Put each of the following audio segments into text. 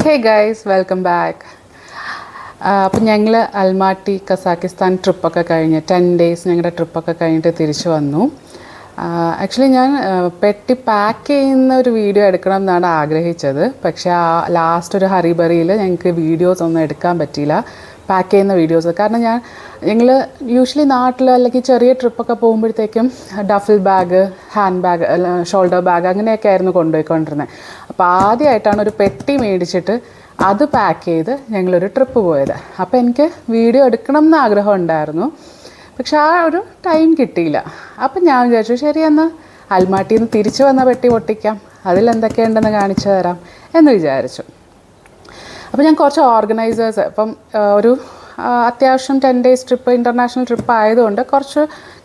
Hey guys, welcome back. അപ്പോൾ ഞങ്ങൾ Almatti Kazakhstan ട്രിപ്പൊക്കെ കഴിഞ്ഞ് 10 days ഞങ്ങളുടെ ട്രിപ്പൊക്കെ കഴിഞ്ഞിട്ട് തിരിച്ചു വന്നു. ആക്ച്വലി ഞാൻ പെട്ടി പാക്ക് ചെയ്യുന്ന ഒരു വീഡിയോ എടുക്കണം എന്നാണ് ആഗ്രഹിച്ചത്. പക്ഷേ ലാസ്റ്റ് ഒരു ഹറിബറിയിൽ ഞങ്ങൾക്ക് വീഡിയോസ് ഒന്നും എടുക്കാൻ പറ്റിയില്ല, പാക്ക് ചെയ്യുന്ന വീഡിയോസ്. കാരണം ഞങ്ങൾ യൂഷ്വലി നാട്ടിൽ അല്ലെങ്കിൽ ചെറിയ ട്രിപ്പൊക്കെ പോകുമ്പോഴത്തേക്കും duffel bag, hand bag, shoulder bag അങ്ങനെയൊക്കെ ആയിരുന്നു കൊണ്ടുപോയിക്കൊണ്ടിരുന്നത്. അപ്പോൾ ആദ്യമായിട്ടാണ് ഒരു പെട്ടി മേടിച്ചിട്ട് അത് പാക്ക് ചെയ്ത് ഞങ്ങളൊരു ട്രിപ്പ് പോയത്. അപ്പോൾ എനിക്ക് വീഡിയോ എടുക്കണം എന്ന് ആഗ്രഹം ഉണ്ടായിരുന്നു, പക്ഷെ ആ ഒരു ടൈം കിട്ടിയില്ല. അപ്പം ഞാൻ വിചാരിച്ചു ശരി എന്നാൽ അൽമാട്ടിയിൽ നിന്ന് തിരിച്ചു വന്ന പെട്ടി പൊട്ടിക്കാം, അതിലെന്തൊക്കെയുണ്ടെന്ന് കാണിച്ചു തരാം എന്ന് വിചാരിച്ചു. അപ്പോൾ ഞാൻ കുറച്ച് ഓർഗനൈസേഴ്സ്, ഇപ്പം ഒരു അത്യാവശ്യം 10 days ട്രിപ്പ്, ഇൻ്റർനാഷണൽ ട്രിപ്പ് ആയതുകൊണ്ട് കുറച്ച്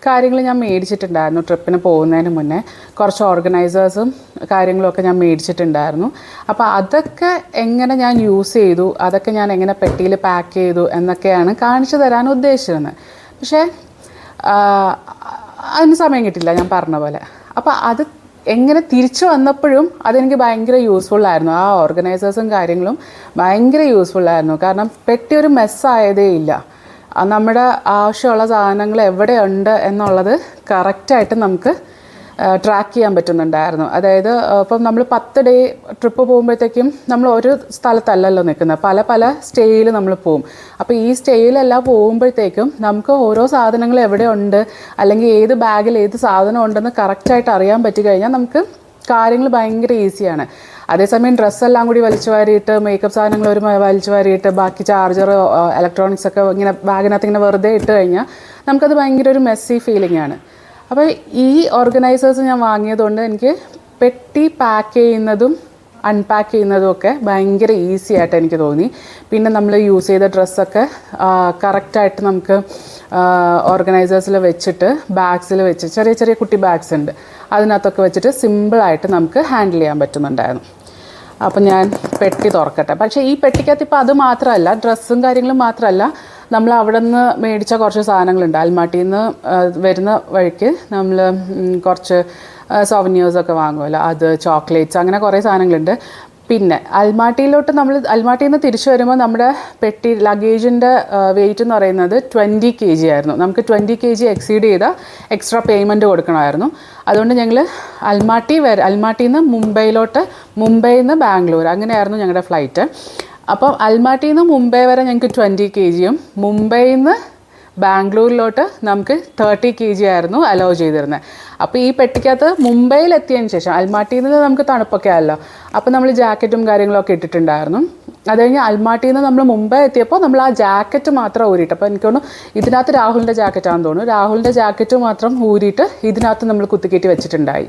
കാര്യങ്ങൾ ഞാൻ മേടിച്ചിട്ടുണ്ടായിരുന്നു. ട്രിപ്പിന് പോകുന്നതിന് മുന്നേ കുറച്ച് ഓർഗനൈസേഴ്സും കാര്യങ്ങളൊക്കെ ഞാൻ മേടിച്ചിട്ടുണ്ടായിരുന്നു. അപ്പോൾ അതൊക്കെ എങ്ങനെ ഞാൻ യൂസ് ചെയ്തു, അതൊക്കെ ഞാൻ എങ്ങനെ പെട്ടിയിൽ പാക്ക് ചെയ്തു എന്നൊക്കെയാണ് കാണിച്ചു തരാൻ ഉദ്ദേശിച്ചിരുന്നത്. പക്ഷേ അതിന് സമയം കിട്ടില്ല ഞാൻ പറഞ്ഞ പോലെ. അപ്പോൾ അത് എങ്ങനെ തിരിച്ചു വന്നപ്പോഴും അതെനിക്ക് ഭയങ്കര യൂസ്ഫുള്ളായിരുന്നു. ആ ഓർഗനൈസേഴ്സും കാര്യങ്ങളും ഭയങ്കര യൂസ്ഫുള്ളായിരുന്നു. കാരണം പെട്ടി ഒരു മെസ്സായതേ ഇല്ല. നമ്മുടെ ആവശ്യമുള്ള സാധനങ്ങൾ എവിടെയുണ്ട് എന്നുള്ളത് കറക്റ്റായിട്ട് നമുക്ക് ട്രാക്ക് ചെയ്യാൻ പറ്റുന്നുണ്ടായിരുന്നു. അതായത് ഇപ്പം നമ്മൾ 10 day ട്രിപ്പ് പോകുമ്പോഴത്തേക്കും നമ്മൾ ഒരു സ്ഥലത്തല്ലല്ലോ നിൽക്കുന്നത്, പല പല സ്റ്റേയിൽ നമ്മൾ പോകും. അപ്പോൾ ഈ സ്റ്റേയിലെല്ലാം പോകുമ്പോഴത്തേക്കും നമുക്ക് ഓരോ സാധനങ്ങൾ എവിടെയുണ്ട് അല്ലെങ്കിൽ ഏത് ബാഗിൽ ഏത് സാധനം ഉണ്ടെന്ന് കറക്റ്റായിട്ട് അറിയാൻ പറ്റി കഴിഞ്ഞാൽ നമുക്ക് കാര്യങ്ങൾ ഭയങ്കര ഈസിയാണ്. അതേസമയം ഡ്രസ്സെല്ലാം കൂടി വലിച്ചു വാരിയിട്ട്, മേക്കപ്പ് സാധനങ്ങൾ ഒരു വലിച്ചു വാരിയിട്ട്, ബാക്കി ചാർജർ, ഇലക്ട്രോണിക്സ് ഒക്കെ ഇങ്ങനെ ബാഗിനകത്ത് ഇങ്ങനെ വെറുതെ ഇട്ട് കഴിഞ്ഞാൽ നമുക്കത് ഭയങ്കര ഒരു മെസ്സി ഫീലിംഗ് ആണ്. അപ്പോൾ ഈ ഓർഗനൈസേഴ്സ് ഞാൻ വാങ്ങിയതുകൊണ്ട് എനിക്ക് പെട്ടി പാക്ക് ചെയ്യുന്നതും അൺപാക്ക് ചെയ്യുന്നതും ഒക്കെ ഭയങ്കര ഈസി ആയിട്ട് എനിക്ക് തോന്നി. പിന്നെ നമ്മൾ യൂസ് ചെയ്ത ഡ്രസ്സൊക്കെ കറക്റ്റായിട്ട് നമുക്ക് ഓർഗനൈസേഴ്സിൽ വെച്ചിട്ട്, ബാഗ്സിൽ വെച്ച്, ചെറിയ ചെറിയ കുട്ടി ബാഗ്സ് ഉണ്ട്, അതിനകത്തൊക്കെ വെച്ചിട്ട് സിമ്പിളായിട്ട് നമുക്ക് ഹാൻഡിൽ ചെയ്യാൻ പറ്റുന്നുണ്ടായിരുന്നു. അപ്പോൾ ഞാൻ പെട്ടി തുറക്കട്ടെ. പക്ഷേ ഈ പെട്ടിക്കകത്ത് ഇപ്പോൾ അത് മാത്രമല്ല, ഡ്രസ്സും കാര്യങ്ങളും മാത്രമല്ല, നമ്മൾ അവിടെ നിന്ന് മേടിച്ച കുറച്ച് സാധനങ്ങളുണ്ട്. അൽമാട്ടിയിൽ നിന്ന് വരുന്ന വഴിക്ക് നമ്മൾ കുറച്ച് സോവനിയേഴ്സൊക്കെ വാങ്ങുമല്ലോ, അത്, ചോക്ലേറ്റ്സ്, അങ്ങനെ കുറേ സാധനങ്ങളുണ്ട്. പിന്നെ അൽമാട്ടിയിൽ നിന്ന് തിരിച്ചു വരുമ്പോൾ നമ്മുടെ പെട്ടി ലഗേജിൻ്റെ വെയിറ്റ് എന്ന് പറയുന്നത് 20 kg ആയിരുന്നു. നമുക്ക് 20 kg എക്സീഡ് ചെയ്താൽ എക്സ്ട്രാ പേയ്മെൻറ്റ് കൊടുക്കണമായിരുന്നു. അതുകൊണ്ട് ഞങ്ങൾ അൽമാട്ടിയിൽ നിന്ന് മുംബൈയിൽ നിന്ന് ബാംഗ്ലൂർ, അങ്ങനെയായിരുന്നു ഞങ്ങളുടെ ഫ്ലൈറ്റ്. അപ്പം അൽമാട്ടിയിൽ നിന്ന് മുംബൈ വരെ ഞങ്ങൾക്ക് 20 kg, മുംബൈയിൽ നിന്ന് ബാംഗ്ലൂരിലോട്ട് നമുക്ക് 30 kg ആയിരുന്നു അലോ ചെയ്തിരുന്നത്. അപ്പോൾ ഈ പെട്ടിക്കകത്ത് മുംബൈയിൽ എത്തിയതിന് ശേഷം, അൽമാട്ടിയിൽ നിന്ന് നമുക്ക് തണുപ്പൊക്കെ ആയല്ലോ, അപ്പോൾ നമ്മൾ ജാക്കറ്റും കാര്യങ്ങളൊക്കെ ഇട്ടിട്ടുണ്ടായിരുന്നു. അത് കഴിഞ്ഞ് അൽമാട്ടിയിൽ നിന്ന് നമ്മൾ മുംബൈ എത്തിയപ്പോൾ നമ്മൾ ആ ജാക്കറ്റ് മാത്രം ഊരിയിട്ട്, അപ്പോൾ എനിക്ക് തോന്നുന്നു ഇതിനകത്ത് രാഹുലിൻ്റെ ജാക്കറ്റാണെന്ന് തോന്നുന്നു, രാഹുലിൻ്റെ ജാക്കറ്റ് മാത്രം ഊരിയിട്ട് ഇതിനകത്ത് നമ്മൾ കുത്തിക്കയറ്റി വെച്ചിട്ടുണ്ടായി.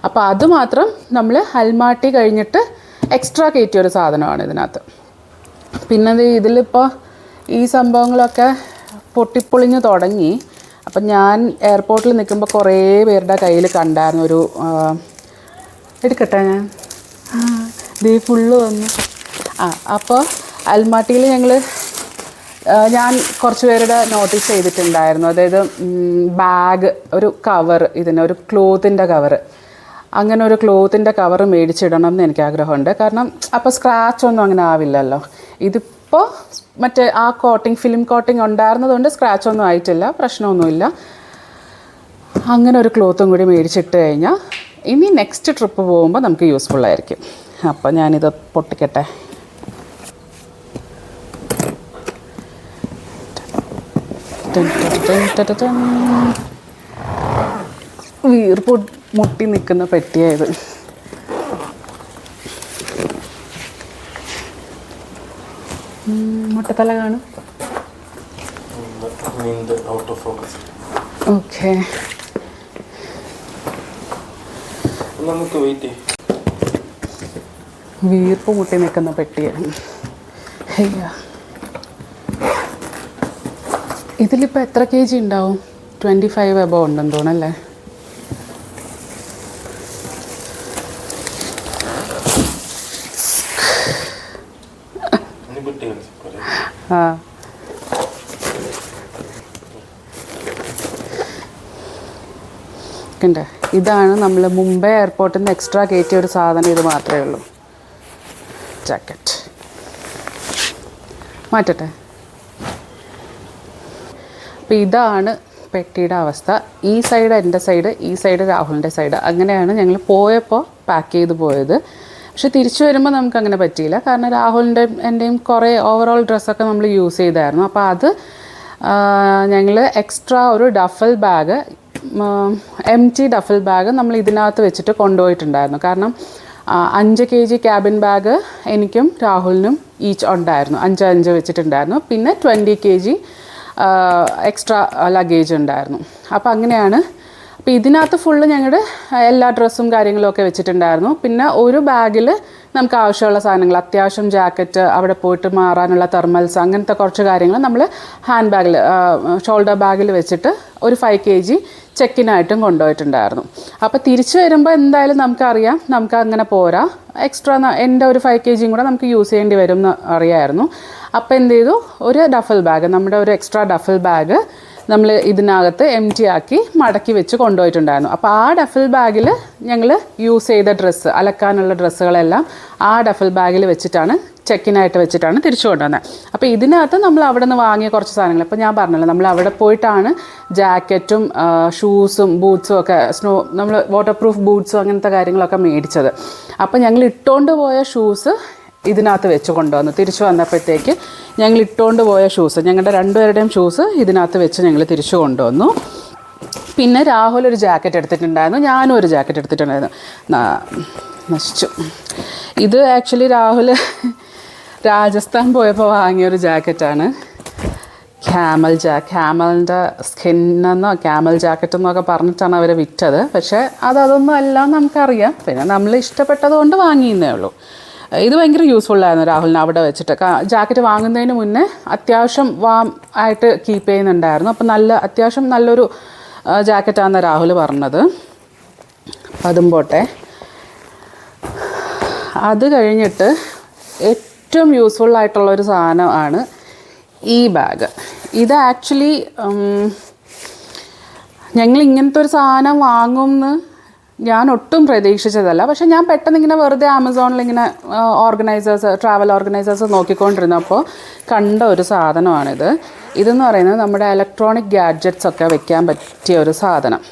അപ്പോൾ അത് മാത്രം നമ്മൾ അൽമാട്ടി കഴിഞ്ഞിട്ട് എക്സ്ട്രാ കയറ്റിയൊരു സാധനമാണ് ഇതിനകത്ത്. പിന്നെ ഇതിലിപ്പോൾ ഈ സംഭവങ്ങളൊക്കെ പൊട്ടിപ്പൊളിഞ്ഞ് തുടങ്ങി. അപ്പം ഞാൻ എയർപോർട്ടിൽ നിൽക്കുമ്പോൾ കുറേ പേരുടെ കയ്യിൽ കണ്ടായിരുന്നു ഒരു, എടുക്കട്ടെ ഇത് ഫുള്ള് വന്നു. അപ്പോൾ അൽമാട്ടിയിൽ ഞാൻ കുറച്ച് പേരുടെ നോട്ടീസ് ചെയ്തിട്ടുണ്ടായിരുന്നു. അതായത് ബാഗ്, ഒരു കവർ, ഒരു ക്ലോത്തിൻ്റെ കവറ്, അങ്ങനെ ഒരു ക്ലോത്തിൻ്റെ കവർ മേടിച്ചിടണം എന്ന് എനിക്ക് ആഗ്രഹമുണ്ട്. കാരണം അപ്പോൾ സ്ക്രാച്ചൊന്നും അങ്ങനെ ആവില്ലല്ലോ. ഇതിപ്പോൾ മറ്റേ ആ ഫിലിം കോട്ടിങ് ഉണ്ടായിരുന്നതുകൊണ്ട് സ്ക്രാച്ചൊന്നും ആയിട്ടില്ല, പ്രശ്നമൊന്നുമില്ല. അങ്ങനെ ഒരു ക്ലോത്തും കൂടി മേടിച്ചിട്ട് കഴിഞ്ഞാൽ ഇനി നെക്സ്റ്റ് ട്രിപ്പ് പോകുമ്പോൾ നമുക്ക് യൂസ്ഫുള്ളായിരിക്കും. അപ്പോൾ ഞാനിത് പൊട്ടിക്കട്ടെ. വീർപ്പ് മുട്ടി നിൽക്കുന്ന പെട്ടിയായത്. മുട്ടത്തല കാണും. ഓക്കെ, വീർപ്പ് മുട്ടി നിൽക്കുന്ന പെട്ടിയാണ്. ഇതിലിപ്പോൾ എത്ര kg ഉണ്ടാവും? 25 above ഉണ്ടെന്ന് തോന്നല്ലേ. ഇതാണ് നമ്മൾ മുംബൈ എയർപോർട്ടിൽ നിന്ന് എക്സ്ട്രാ കയറ്റിയ ഒരു സാധനം. ഇത് മാത്രമേ ഉള്ളൂ, ജാക്കറ്റ്. മാറ്റട്ടെ. അപ്പോൾ ഇതാണ് പെട്ടിയുടെ അവസ്ഥ. ഈ സൈഡ് എൻ്റെ സൈഡ്, ഈ സൈഡ് രാഹുലിൻ്റെ സൈഡ്. അങ്ങനെയാണ് ഞങ്ങൾ പോയപ്പോൾ പാക്ക് ചെയ്ത് പോയത്. പക്ഷെ തിരിച്ചു വരുമ്പോൾ നമുക്കങ്ങനെ പറ്റിയില്ല. കാരണം രാഹുലിൻ്റെ എൻ്റെയും കുറേ ഓവറോൾ ഡ്രസ്സൊക്കെ നമ്മൾ യൂസ് ചെയ്തായിരുന്നു. അപ്പോൾ അത് ഞങ്ങൾ എക്സ്ട്രാ ഒരു ഡഫൽ ബാഗ്, എംറ്റി ഡഫൽ ബാഗ് നമ്മൾ ഇതിനകത്ത് വെച്ചിട്ട് കൊണ്ടുപോയിട്ടുണ്ടായിരുന്നു. കാരണം 5 kg ക്യാബിൻ ബാഗ് എനിക്കും രാഹുലിനും ഈച്ച് ഉണ്ടായിരുന്നു. 5 വെച്ചിട്ടുണ്ടായിരുന്നു. പിന്നെ 20 kg എക്സ്ട്രാ ലഗേജ് ഉണ്ടായിരുന്നു. അപ്പോൾ അങ്ങനെയാണ്. അപ്പോൾ ഇതിനകത്ത് ഫുള്ള് ഞങ്ങളുടെ എല്ലാ ഡ്രസ്സും കാര്യങ്ങളൊക്കെ വെച്ചിട്ടുണ്ടായിരുന്നു. പിന്നെ ഒരു ബാഗിൽ നമുക്ക് ആവശ്യമുള്ള സാധനങ്ങൾ, അത്യാവശ്യം ജാക്കറ്റ്, അവിടെ പോയിട്ട് മാറാനുള്ള തെർമൽസ്, അങ്ങനത്തെ കുറച്ച് കാര്യങ്ങൾ നമ്മൾ ഹാൻഡ് ബാഗിൽ, ഷോൾഡർ ബാഗിൽ വെച്ചിട്ട് ഒരു 5 kg ചെക്കിനായിട്ടും കൊണ്ടുപോയിട്ടുണ്ടായിരുന്നു. അപ്പോൾ തിരിച്ചു വരുമ്പോൾ എന്തായാലും നമുക്കറിയാം നമുക്ക് അങ്ങനെ പോരാ, എക്സ്ട്രാ എൻ്റെ ഒരു 5 kg കൂടെ നമുക്ക് യൂസ് ചെയ്യേണ്ടി വരും എന്ന് അറിയാമായിരുന്നു. അപ്പോൾ എന്ത് ചെയ്തു, ഒരു ഡഫൽ ബാഗ്, നമ്മുടെ ഒരു എക്സ്ട്രാ ഡഫൽ ബാഗ് നമ്മൾ ഇതിനകത്ത് എംറ്റി ആക്കി മടക്കി വെച്ച് കൊണ്ടുപോയിട്ടുണ്ടായിരുന്നു. അപ്പോൾ ആ ഡഫൽ ബാഗിൽ ഞങ്ങൾ യൂസ് ചെയ്ത ഡ്രസ്സ്, അലക്കാനുള്ള ഡ്രസ്സുകളെല്ലാം ആ ഡഫൽ ബാഗിൽ വെച്ചിട്ടാണ്, ചെക്കിനായിട്ട് വെച്ചിട്ടാണ് തിരിച്ചു കൊണ്ടുവന്നത്. അപ്പോൾ ഇതിനകത്ത് നമ്മൾ അവിടെ നിന്ന് വാങ്ങിയ കുറച്ച് സാധനങ്ങൾ, ഇപ്പോൾ ഞാൻ പറഞ്ഞല്ലോ നമ്മൾ അവിടെ പോയിട്ടാണ് ജാക്കറ്റും ഷൂസും ബൂട്ട്സും ഒക്കെ, നമ്മൾ വാട്ടർ പ്രൂഫ് ബൂട്ട്സും അങ്ങനത്തെ കാര്യങ്ങളൊക്കെ മേടിച്ചത്. അപ്പോൾ ഞങ്ങൾ ഇട്ടുകൊണ്ട് പോയ ഷൂസ് ഇതിനകത്ത് വെച്ച് കൊണ്ടുവന്നു. തിരിച്ചു വന്നപ്പോഴത്തേക്ക് ഞങ്ങൾ ഇട്ടുകൊണ്ട് പോയ ഷൂസ്, ഞങ്ങളുടെ രണ്ടുപേരുടെയും ഷൂസ് ഇതിനകത്ത് വെച്ച് ഞങ്ങൾ തിരിച്ചു കൊണ്ടുവന്നു. പിന്നെ രാഹുൽ ഒരു ജാക്കറ്റ് എടുത്തിട്ടുണ്ടായിരുന്നു, ഞാനും ഒരു ജാക്കറ്റ് എടുത്തിട്ടുണ്ടായിരുന്നു. നശിച്ചു. ഇത് ആക്ച്വലി രാഹുൽ രാജസ്ഥാൻ പോയപ്പോൾ വാങ്ങിയൊരു ജാക്കറ്റാണ്. ക്യാമലിൻ്റെ സ്കിന്നെന്നോ ക്യാമൽ ജാക്കറ്റ് എന്നൊക്കെ പറഞ്ഞിട്ടാണ് അവർ വിറ്റത്. പക്ഷേ അതൊന്നും അല്ല നമുക്കറിയാം. പിന്നെ നമ്മൾ ഇഷ്ടപ്പെട്ടത് കൊണ്ട് വാങ്ങിയെന്നേ ഉള്ളൂ. ഇത് ഭയങ്കര യൂസ്ഫുള്ളായിരുന്നു രാഹുലിന് അവിടെ വെച്ചിട്ട്. ജാക്കറ്റ് വാങ്ങുന്നതിന് മുന്നേ അത്യാവശ്യം വാം ആയിട്ട് കീപ്പ് ചെയ്യുന്നുണ്ടായിരുന്നു. അപ്പം അത്യാവശ്യം നല്ലൊരു ജാക്കറ്റാണെന്ന് രാഹുൽ പറഞ്ഞത്. അതും പോട്ടെ. അത് കഴിഞ്ഞിട്ട് ഏറ്റവും യൂസ്ഫുള്ളായിട്ടുള്ളൊരു സാധനമാണ് ഈ ബാഗ്. ഇത് ആക്ച്വലി ഞങ്ങൾ ഇങ്ങനത്തെ ഒരു സാധനം വാങ്ങുമെന്ന് ഞാൻ ഒട്ടും പ്രതീക്ഷിച്ചതല്ല. പക്ഷേ ഞാൻ പെട്ടെന്ന് ഇങ്ങനെ വെറുതെ ആമസോണിൽ ഇങ്ങനെ ട്രാവൽ ഓർഗനൈസേഴ്സ് നോക്കിക്കൊണ്ടിരുന്നപ്പോൾ കണ്ട ഒരു സാധനമാണിത്. ഇതെന്ന് പറയുന്നത് നമ്മുടെ ഇലക്ട്രോണിക് ഗാഡ്ജറ്റ്സ് ഒക്കെ വെക്കാൻ പറ്റിയ ഒരു സാധനം.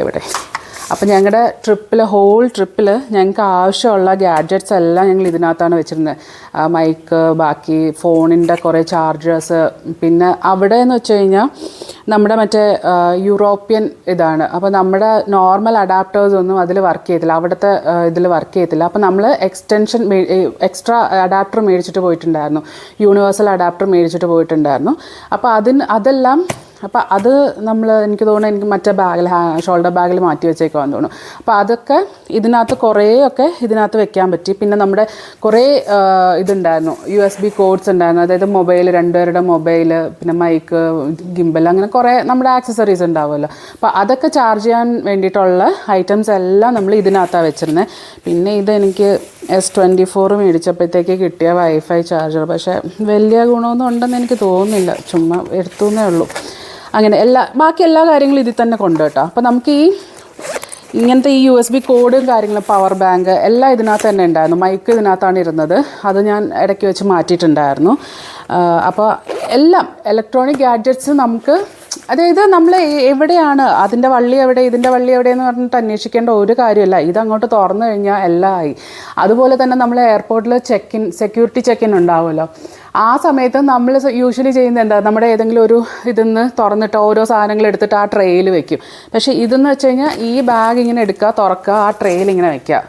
ഇവിടെ അപ്പോൾ ഞങ്ങളുടെ ഹോൾ ട്രിപ്പിൽ ഞങ്ങൾക്ക് ആവശ്യമുള്ള ഗാഡ്ജറ്റ്സ് എല്ലാം ഞങ്ങൾ ഇതിനകത്താണ് വെച്ചിരുന്നത്. മൈക്ക്, ബാക്കി ഫോണിൻ്റെ കുറേ ചാർജേഴ്സ്. പിന്നെ അവിടെ എന്ന് വെച്ച് കഴിഞ്ഞാൽ നമ്മുടെ മറ്റേ യൂറോപ്യൻ ഇതാണ്. അപ്പോൾ നമ്മുടെ നോർമൽ അഡാപ്റ്റേഴ്സ് ഒന്നും അതിൽ വർക്ക് ചെയ്യത്തില്ല, അവിടുത്തെ ഇതിൽ വർക്ക് ചെയ്യത്തില്ല. അപ്പോൾ നമ്മൾ എക്സ്ട്രാ അഡാപ്റ്റർ മേടിച്ചിട്ട് പോയിട്ടുണ്ടായിരുന്നു, യൂണിവേഴ്സൽ അഡാപ്റ്റർ മേടിച്ചിട്ട് പോയിട്ടുണ്ടായിരുന്നു. അപ്പോൾ അതെല്ലാം അപ്പോൾ അത് എനിക്ക് തോന്നുന്നു എനിക്ക് മറ്റേ ബാഗിൽ, ഷോൾഡർ ബാഗിൽ മാറ്റി വെച്ചേക്കുവാന്ന് തോന്നുന്നു. അപ്പോൾ അതൊക്കെ ഇതിനകത്ത് കുറേയൊക്കെ ഇതിനകത്ത് വെക്കാൻ പറ്റി. പിന്നെ നമ്മുടെ കുറേ ഇതുണ്ടായിരുന്നു, USB കോഡ്സ് ഉണ്ടായിരുന്നു. അതായത് മൊബൈൽ, രണ്ടുപേരുടെ മൊബൈൽ, പിന്നെ മൈക്ക്, ഗിംബൽ, അങ്ങനെ കുറേ നമ്മുടെ ആക്സസറീസ് ഉണ്ടാവുമല്ലോ. അപ്പോൾ അതൊക്കെ ചാർജ് ചെയ്യാൻ വേണ്ടിയിട്ടുള്ള ഐറ്റംസ് എല്ലാം നമ്മൾ ഇതിനകത്താണ് വെച്ചിരുന്നത്. പിന്നെ ഇതെനിക്ക് S24 മേടിച്ചപ്പോഴത്തേക്ക് കിട്ടിയ വൈഫൈ ചാർജർ. പക്ഷേ വലിയ ഗുണമൊന്നും ഉണ്ടെന്ന് എനിക്ക് തോന്നുന്നില്ല, ചുമ്മാ എടുത്തുന്നേ ഉള്ളൂ. അങ്ങനെ ബാക്കി എല്ലാ കാര്യങ്ങളും ഇതിൽ തന്നെ കൊണ്ട് കേട്ടോ. അപ്പോൾ നമുക്ക് ഇങ്ങനത്തെ ഈ USB കോഡും കാര്യങ്ങളും, പവർ ബാങ്ക് എല്ലാം ഇതിനകത്ത് തന്നെ ഉണ്ടായിരുന്നു. മൈക്ക് ഇതിനകത്താണ് ഇരുന്നത്, അത് ഞാൻ ഇടയ്ക്ക് വെച്ച് മാറ്റിയിട്ടുണ്ടായിരുന്നു. അപ്പോൾ എല്ലാം ഇലക്ട്രോണിക് ഗാഡ്ജറ്റ്സ് നമുക്ക്, അതായത് നമ്മൾ എവിടെയാണ് അതിൻ്റെ വള്ളി എവിടെ, ഇതിൻ്റെ വള്ളി എവിടെയെന്ന് പറഞ്ഞിട്ട് അന്വേഷിക്കേണ്ട ഒരു കാര്യമില്ല. ഇതങ്ങോട്ട് തുറന്നു കഴിഞ്ഞാൽ എല്ലാം ആയി. അതുപോലെ തന്നെ നമ്മൾ എയർപോർട്ടിൽ സെക്യൂരിറ്റി ചെക്കിൻ ഉണ്ടാവുമല്ലോ, ആ സമയത്ത് നമ്മൾ യൂഷ്വലി ചെയ്യുന്നത് എന്താ, നമ്മുടെ ഏതെങ്കിലും ഒരു ഇതിന്ന് തുറന്നിട്ട് ഓരോ സാധനങ്ങൾ എടുത്തിട്ട് ആ ട്രേയിൽ വെക്കും. പക്ഷേ ഇതെന്ന് വെച്ച് കഴിഞ്ഞാൽ ഈ ബാഗ് ഇങ്ങനെ എടുക്കുക, തുറക്കുക, ആ ട്രേയിൽ ഇങ്ങനെ വെക്കുക.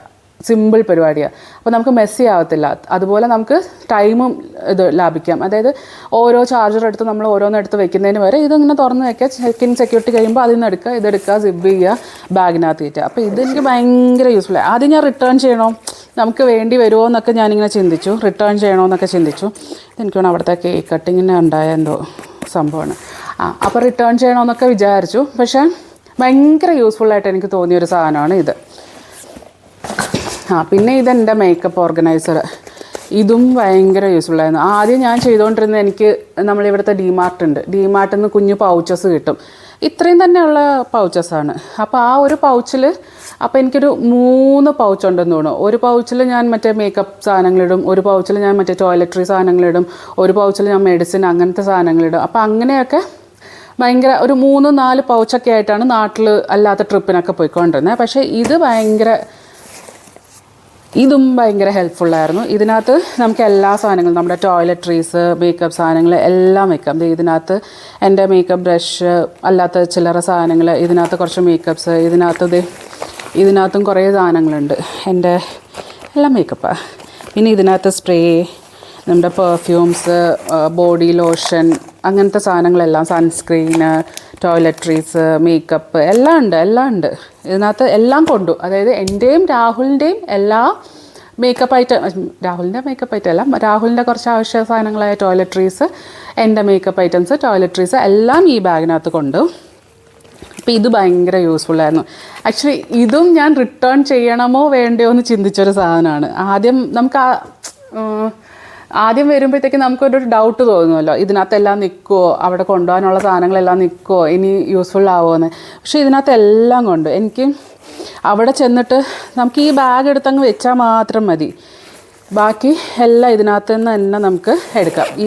സിമ്പിൾ പരിപാടിയാണ്. അപ്പോൾ നമുക്ക് മെസ്സി ആവത്തില്ല. അതുപോലെ നമുക്ക് ടൈമും ഇത് ലാഭിക്കാം. അതായത് ഓരോ ചാർജർ എടുത്ത് നമ്മൾ ഓരോന്നെടുത്ത് വെക്കുന്നതിന് വരെ ഇതിങ്ങനെ തുറന്ന് വെക്കുക. ചെക്കിൻ സെക്യൂരിറ്റി കഴിയുമ്പോൾ അതിൽ നിന്ന് എടുക്കുക, ഇതെടുക്കുക, സിബ് ചെയ്യുക, ബാഗിനകത്ത് കയറ്റുക. അപ്പോൾ ഇതെനിക്ക് ഭയങ്കര യൂസ്ഫുള്ളായി. ആദ്യം ഞാൻ റിട്ടേൺ ചെയ്യണോ, നമുക്ക് വേണ്ടി വരുമോ എന്നൊക്കെ ഞാനിങ്ങനെ ചിന്തിച്ചു, റിട്ടേൺ ചെയ്യണോ എന്നൊക്കെ ചിന്തിച്ചു. എനിക്ക് വേണം അവിടുത്തെ കേക്ക് കട്ടിങ്ങിന് ഉണ്ടായ എന്തോ സംഭവമാണ്. അപ്പോൾ റിട്ടേൺ ചെയ്യണമെന്നൊക്കെ വിചാരിച്ചു. പക്ഷേ ഭയങ്കര യൂസ്ഫുള്ളായിട്ട് എനിക്ക് തോന്നിയൊരു സാധനമാണ് ഇത്. പിന്നെ ഇതെൻ്റെ മേക്കപ്പ് ഓർഗനൈസർ. ഇതും ഭയങ്കര യൂസ്ഫുള്ളായിരുന്നു. ആദ്യം ഞാൻ ചെയ്തുകൊണ്ടിരുന്നത്, എനിക്ക് നമ്മളിവിടുത്തെ ഡിമാർട്ട് ഉണ്ട്, ഡിമാർട്ടിൽ നിന്ന് കുഞ്ഞു പൗച്ചസ് കിട്ടും. ഇത്രയും തന്നെയുള്ള പൗച്ചസാണ്. അപ്പോൾ ആ ഒരു പൗച്ചിൽ അപ്പോൾ എനിക്കൊരു 3 പൗച്ച് ഉണ്ടെന്ന് തോന്നുന്നു. ഒരു പൗച്ചിൽ ഞാൻ മറ്റേ മേക്കപ്പ് സാധനങ്ങളിടും, ഒരു പൗച്ചിൽ ഞാൻ മറ്റേ ടോയ്ലറ്ററി സാധനങ്ങളിടും, ഒരു പൗച്ചിൽ ഞാൻ മെഡിസിൻ അങ്ങനത്തെ സാധനങ്ങളിടും. അപ്പോൾ അങ്ങനെയൊക്കെ ഭയങ്കര ഒരു 3-4 പൗച്ചൊക്കെ ആയിട്ടാണ് നാട്ടിൽ അല്ലാത്ത ട്രിപ്പിനൊക്കെ പോയിക്കൊണ്ടിരുന്നത്. പക്ഷേ ഇതും ഭയങ്കര ഹെൽപ്ഫുള്ളായിരുന്നു. ഇതിനകത്ത് നമുക്ക് എല്ലാ സാധനങ്ങളും, നമ്മുടെ ടോയ്ലറ്ററീസ്, മേക്കപ്പ് സാധനങ്ങൾ എല്ലാം വെക്കാം. ഇതിനകത്ത് എൻ്റെ മേക്കപ്പ് ബ്രഷ്, അല്ലാത്ത ചില്ലറ സാധനങ്ങൾ, ഇതിനകത്ത് കുറച്ച് മേക്കപ്പ്സ്, ഇതിനകത്തും കുറേ സാധനങ്ങളുണ്ട്, എൻ്റെ എല്ലാം മേക്കപ്പാണ്. പിന്നെ ഇതിനകത്ത് സ്പ്രേ, നമ്മുടെ പെർഫ്യൂംസ്, ബോഡി ലോഷൻ, അങ്ങനത്തെ സാധനങ്ങളെല്ലാം, സൺസ്ക്രീന്, ടോയ്ലറ്ററീസ്, മേക്കപ്പ് എല്ലാം ഉണ്ട് ഇതിനകത്ത്. എല്ലാം കൊണ്ടു, അതായത് എൻ്റെയും രാഹുലിൻ്റെയും എല്ലാ മേക്കപ്പ് ഐറ്റം, രാഹുലിൻ്റെ മേക്കപ്പ് ഐറ്റം അല്ല, രാഹുലിൻ്റെ കുറച്ച് ആവശ്യ സാധനങ്ങളായ ടോയ്ലറ്ററീസ്, എൻ്റെ മേക്കപ്പ് ഐറ്റംസ്, ടോയ്ലറ്ററീസ് എല്ലാം ഈ ബാഗിനകത്ത് കൊണ്ടു. അപ്പോൾ ഇത് ഭയങ്കര യൂസ്ഫുള്ളായിരുന്നു. ആക്ച്വലി ഇതും ഞാൻ റിട്ടേൺ ചെയ്യണമോ വേണ്ടയോ എന്ന് ചിന്തിച്ചൊരു സാധനമാണ്. ആദ്യം വരുമ്പോഴത്തേക്ക് നമുക്കൊരു ഡൗട്ട് തോന്നുമല്ലോ, ഇതിനകത്തെല്ലാം നിൽക്കുമോ, അവിടെ കൊണ്ടുപോകാനുള്ള സാധനങ്ങളെല്ലാം നിൽക്കുമോ, ഇനി യൂസ്ഫുൾ ആവുമോ എന്ന്. പക്ഷേ ഇതിനകത്ത് എല്ലാം കൊണ്ട് എനിക്ക് അവിടെ ചെന്നിട്ട് നമുക്ക് ഈ ബാഗ് എടുത്തങ്ങ് വെച്ചാൽ മാത്രം മതി, ബാക്കി എല്ലാം ഇതിനകത്ത് നിന്ന് തന്നെ നമുക്ക് എടുക്കാം. ഈ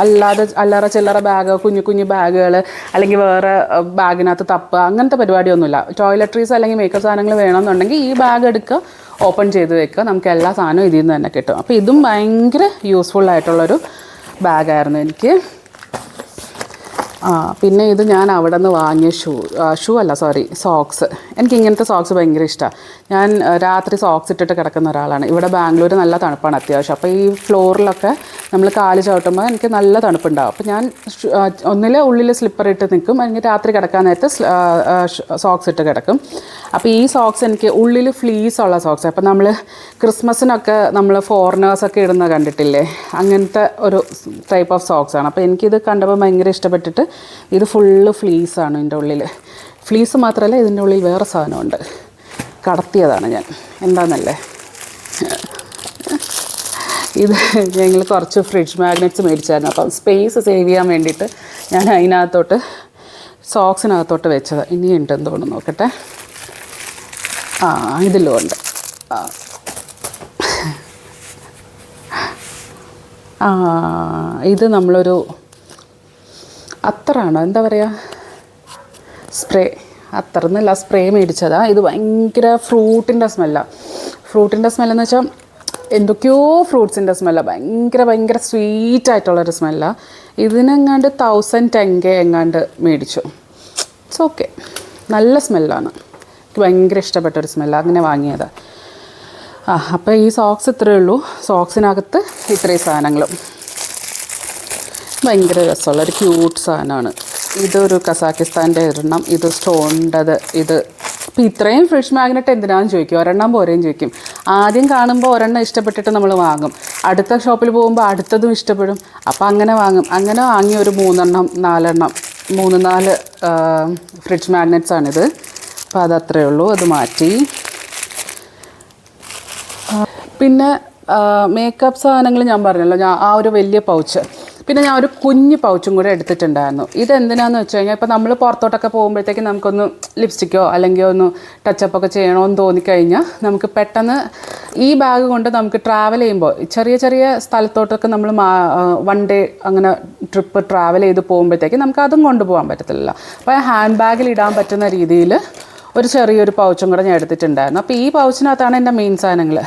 അല്ലറ ചില്ലറ ബാഗ്, കുഞ്ഞു ബാഗുകൾ, അല്ലെങ്കിൽ വേറെ ബാഗിനകത്ത് തപ്പുക, അങ്ങനത്തെ പരിപാടിയൊന്നുമില്ല. ടോയ്ലറ്ററീസ് അല്ലെങ്കിൽ മേക്കപ്പ് സാധനങ്ങൾ വേണമെന്നുണ്ടെങ്കിൽ ഈ ബാഗ് എടുക്കുക, ഓപ്പൺ ചെയ്ത് വെക്കുക, നമുക്ക് എല്ലാ സാധനവും ഇതിൽ നിന്ന് തന്നെ കിട്ടും. അപ്പോൾ ഇതും ഭയങ്കര യൂസ്ഫുള്ളായിട്ടുള്ളൊരു ബാഗായിരുന്നു എനിക്ക്. പിന്നെ ഇത് ഞാൻ അവിടെ നിന്ന് വാങ്ങിയ സോക്സ്. എനിക്ക് ഇങ്ങനത്തെ സോക്സ് ഭയങ്കര ഇഷ്ടമാണ്. ഞാൻ രാത്രി സോക്സ് ഇട്ടിട്ട് കിടക്കുന്ന ഒരാളാണ്. ഇവിടെ ബാംഗ്ലൂർ നല്ല തണുപ്പാണ് അത്യാവശ്യം. അപ്പോൾ ഈ ഫ്ലോറിലൊക്കെ നമ്മൾ കാല് ചവിട്ടുമ്പോൾ എനിക്ക് നല്ല തണുപ്പുണ്ടാകും. അപ്പോൾ ഞാൻ ഉള്ളിൽ സ്ലിപ്പർ ഇട്ട് നിൽക്കും, അല്ലെങ്കിൽ രാത്രി കിടക്കാൻ നേരത്ത് സോക്സ് ഇട്ട് കിടക്കും. അപ്പോൾ ഈ സോക്സ് എനിക്ക് ഉള്ളിൽ ഫ്ലീസ് ഉള്ള സോക്സ്. അപ്പോൾ നമ്മൾ ക്രിസ്മസിനൊക്കെ നമ്മൾ ഫോറിനേഴ്സൊക്കെ ഇടുന്ന കണ്ടിട്ടില്ലേ, അങ്ങനത്തെ ഒരു ടൈപ്പ് ഓഫ് സോക്സാണ്. അപ്പോൾ എനിക്കിത് കണ്ടപ്പോൾ ഭയങ്കര ഇഷ്ടപ്പെട്ടിട്ട്, ഇത് ഫുള്ള് ഫ്ലീസാണ്. ഇതിൻ്റെ ഉള്ളിൽ ഫ്ലീസ് മാത്രമല്ല, ഇതിൻ്റെ ഉള്ളിൽ വേറെ സാധനമുണ്ട്, കടത്തിയതാണ് ഞാൻ, എന്താണെന്നല്ലേ. ഇത് ഞങ്ങൾ കുറച്ച് ഫ്രിഡ്ജ് മാഗ്നറ്റ്സ് മേടിച്ചായിരുന്നു. അപ്പം സ്പേസ് സേവ് ചെയ്യാൻ വേണ്ടിയിട്ട് ഞാൻ അതിനകത്തോട്ട് സോക്സിനകത്തോട്ട് വെച്ചത്. ഇനിയുണ്ട് എന്തോന്ന് നോക്കട്ടെ. ഇതിലും ഉണ്ട്. ഇത് നമ്മളൊരു അത്തറാണോ എന്താ പറയുക, അത്തറന്നല്ല, സ്പ്രേ മേടിച്ചതാണ്. ഇത് ഭയങ്കര ഫ്രൂട്ടിൻ്റെ സ്മെല്ലെന്ന് വെച്ചാൽ എന്തൊക്കെയോ ഫ്രൂട്ട്സിൻ്റെ സ്മെല്ലാണ്, ഭയങ്കര സ്വീറ്റായിട്ടുള്ളൊരു സ്മെല്ലാണ്. ഇതിനെങ്ങാണ്ട് 1000 ടെങ്കെ എങ്ങാണ്ട് മേടിച്ചു. ഇറ്റ്സ് ഓക്കെ, നല്ല സ്മെല്ലാണ്, എനിക്ക് ഭയങ്കര ഇഷ്ടപ്പെട്ടൊരു സ്മെല്ലാണ്, അങ്ങനെ വാങ്ങിയതാണ്. അപ്പോൾ ഈ സോക്സ് ഇത്രയേ ഉള്ളൂ. സോക്സിനകത്ത് ഇത്രയും സാധനങ്ങളും ഭയങ്കര രസമുള്ളൊരു ക്യൂട്ട് സാധനമാണ്. ഇതൊരു കസാക്കിസ്ഥാൻ്റെ ഒരെണ്ണം, ഇത് സ്റ്റോണിൻ്റെത്. അപ്പോൾ ഇത്രയും ഫ്രിഡ്ജ് മാഗ്നറ്റ് എന്തിനാണെന്ന് ചോദിക്കും, ഒരെണ്ണം പോരെയും ചോദിക്കും. ആദ്യം കാണുമ്പോൾ ഒരെണ്ണം ഇഷ്ടപ്പെട്ടിട്ട് നമ്മൾ വാങ്ങും, അടുത്ത ഷോപ്പിൽ പോകുമ്പോൾ അടുത്തതും ഇഷ്ടപ്പെടും, അപ്പോൾ അങ്ങനെ വാങ്ങും. അങ്ങനെ വാങ്ങി ഒരു 3-4 ഫ്രിഡ്ജ് മാഗ്നറ്റ്സാണിത്. അപ്പോൾ അതത്രയേ ഉള്ളൂ, അത് മാറ്റി. പിന്നെ മേക്കപ്പ് സാധനങ്ങൾ ഞാൻ പറഞ്ഞല്ലോ, ഞാൻ ആ ഒരു വലിയ പൗച്ച്, പിന്നെ ഞാൻ ഒരു കുഞ്ഞ് പൗച്ചും കൂടെ എടുത്തിട്ടുണ്ടായിരുന്നു. ഇതെന്തിനാന്ന് വെച്ച് കഴിഞ്ഞാൽ, ഇപ്പോൾ നമ്മൾ പുറത്തോട്ടൊക്കെ പോകുമ്പോഴത്തേക്ക് നമുക്കൊന്ന് ലിപ്സ്റ്റിക്കോ അല്ലെങ്കിൽ ഒന്ന് ടച്ചപ്പൊക്കെ ചെയ്യണമെന്ന് തോന്നിക്കഴിഞ്ഞാൽ നമുക്ക് പെട്ടെന്ന് ഈ ബാഗ് കൊണ്ട് നമുക്ക് ട്രാവൽ ചെയ്യുമ്പോൾ ചെറിയ സ്ഥലത്തോട്ടൊക്കെ നമ്മൾ 1 ഡേ അങ്ങനെ ട്രിപ്പ് ട്രാവൽ ചെയ്ത് പോകുമ്പോഴത്തേക്ക് നമുക്ക് അതും കൊണ്ടുപോകാൻ പറ്റത്തില്ല. അപ്പോൾ ഹാൻഡ് ബാഗിൽ ഇടാൻ പറ്റുന്ന രീതിയിൽ ഒരു ചെറിയൊരു പൗച്ചും കൂടെ ഞാൻ എടുത്തിട്ടുണ്ടായിരുന്നു. അപ്പോൾ ഈ പൗച്ചിനകത്താണ് എൻ്റെ മെയിൻ സാധനങ്ങൾ,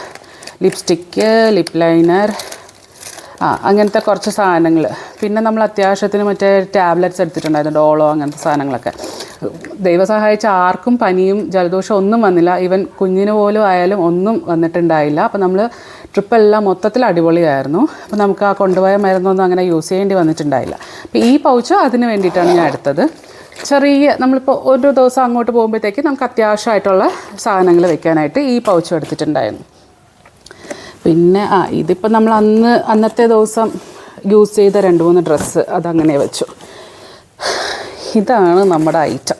ലിപ്സ്റ്റിക്ക്, ലിപ്പ് ലൈനർ, അങ്ങനത്തെ കുറച്ച് സാധനങ്ങൾ. പിന്നെ നമ്മൾ അത്യാവശ്യത്തിന് മറ്റേ ടാബ്ലറ്റ്സ് എടുത്തിട്ടുണ്ടായിരുന്നു, ഡോളോ, അങ്ങനത്തെ സാധനങ്ങളൊക്കെ. ദൈവം സഹായിച്ച ആർക്കും പനിയും ജലദോഷം ഒന്നും വന്നില്ല, ഈവൻ കുഞ്ഞിന് പോലും ആയാലും ഒന്നും വന്നിട്ടുണ്ടായില്ല. അപ്പോൾ നമ്മൾ ട്രിപ്പെല്ലാം മൊത്തത്തിൽ അടിപൊളിയായിരുന്നു. അപ്പോൾ നമുക്ക് ആ കൊണ്ടുപോയ മരുന്നൊന്നും അങ്ങനെ യൂസ് ചെയ്യേണ്ടി വന്നിട്ടുണ്ടായില്ല. അപ്പോൾ ഈ പൗച്ച് അതിന് വേണ്ടിയിട്ടാണ് ഞാൻ എടുത്തത്. നമ്മളിപ്പോൾ ഒരു ദിവസം അങ്ങോട്ട് പോകുമ്പോഴത്തേക്ക് നമുക്ക് അത്യാവശ്യമായിട്ടുള്ള സാധനങ്ങൾ വെക്കാനായിട്ട് ഈ പൗച്ചും എടുത്തിട്ടുണ്ടായിരുന്നു. പിന്നെ ഇതിപ്പോൾ നമ്മൾ അന്നത്തെ ദിവസം യൂസ് ചെയ്ത 2-3 ഡ്രസ്സ് അതങ്ങനെ വെച്ചു. ഇതാണ് നമ്മുടെ ഐറ്റം.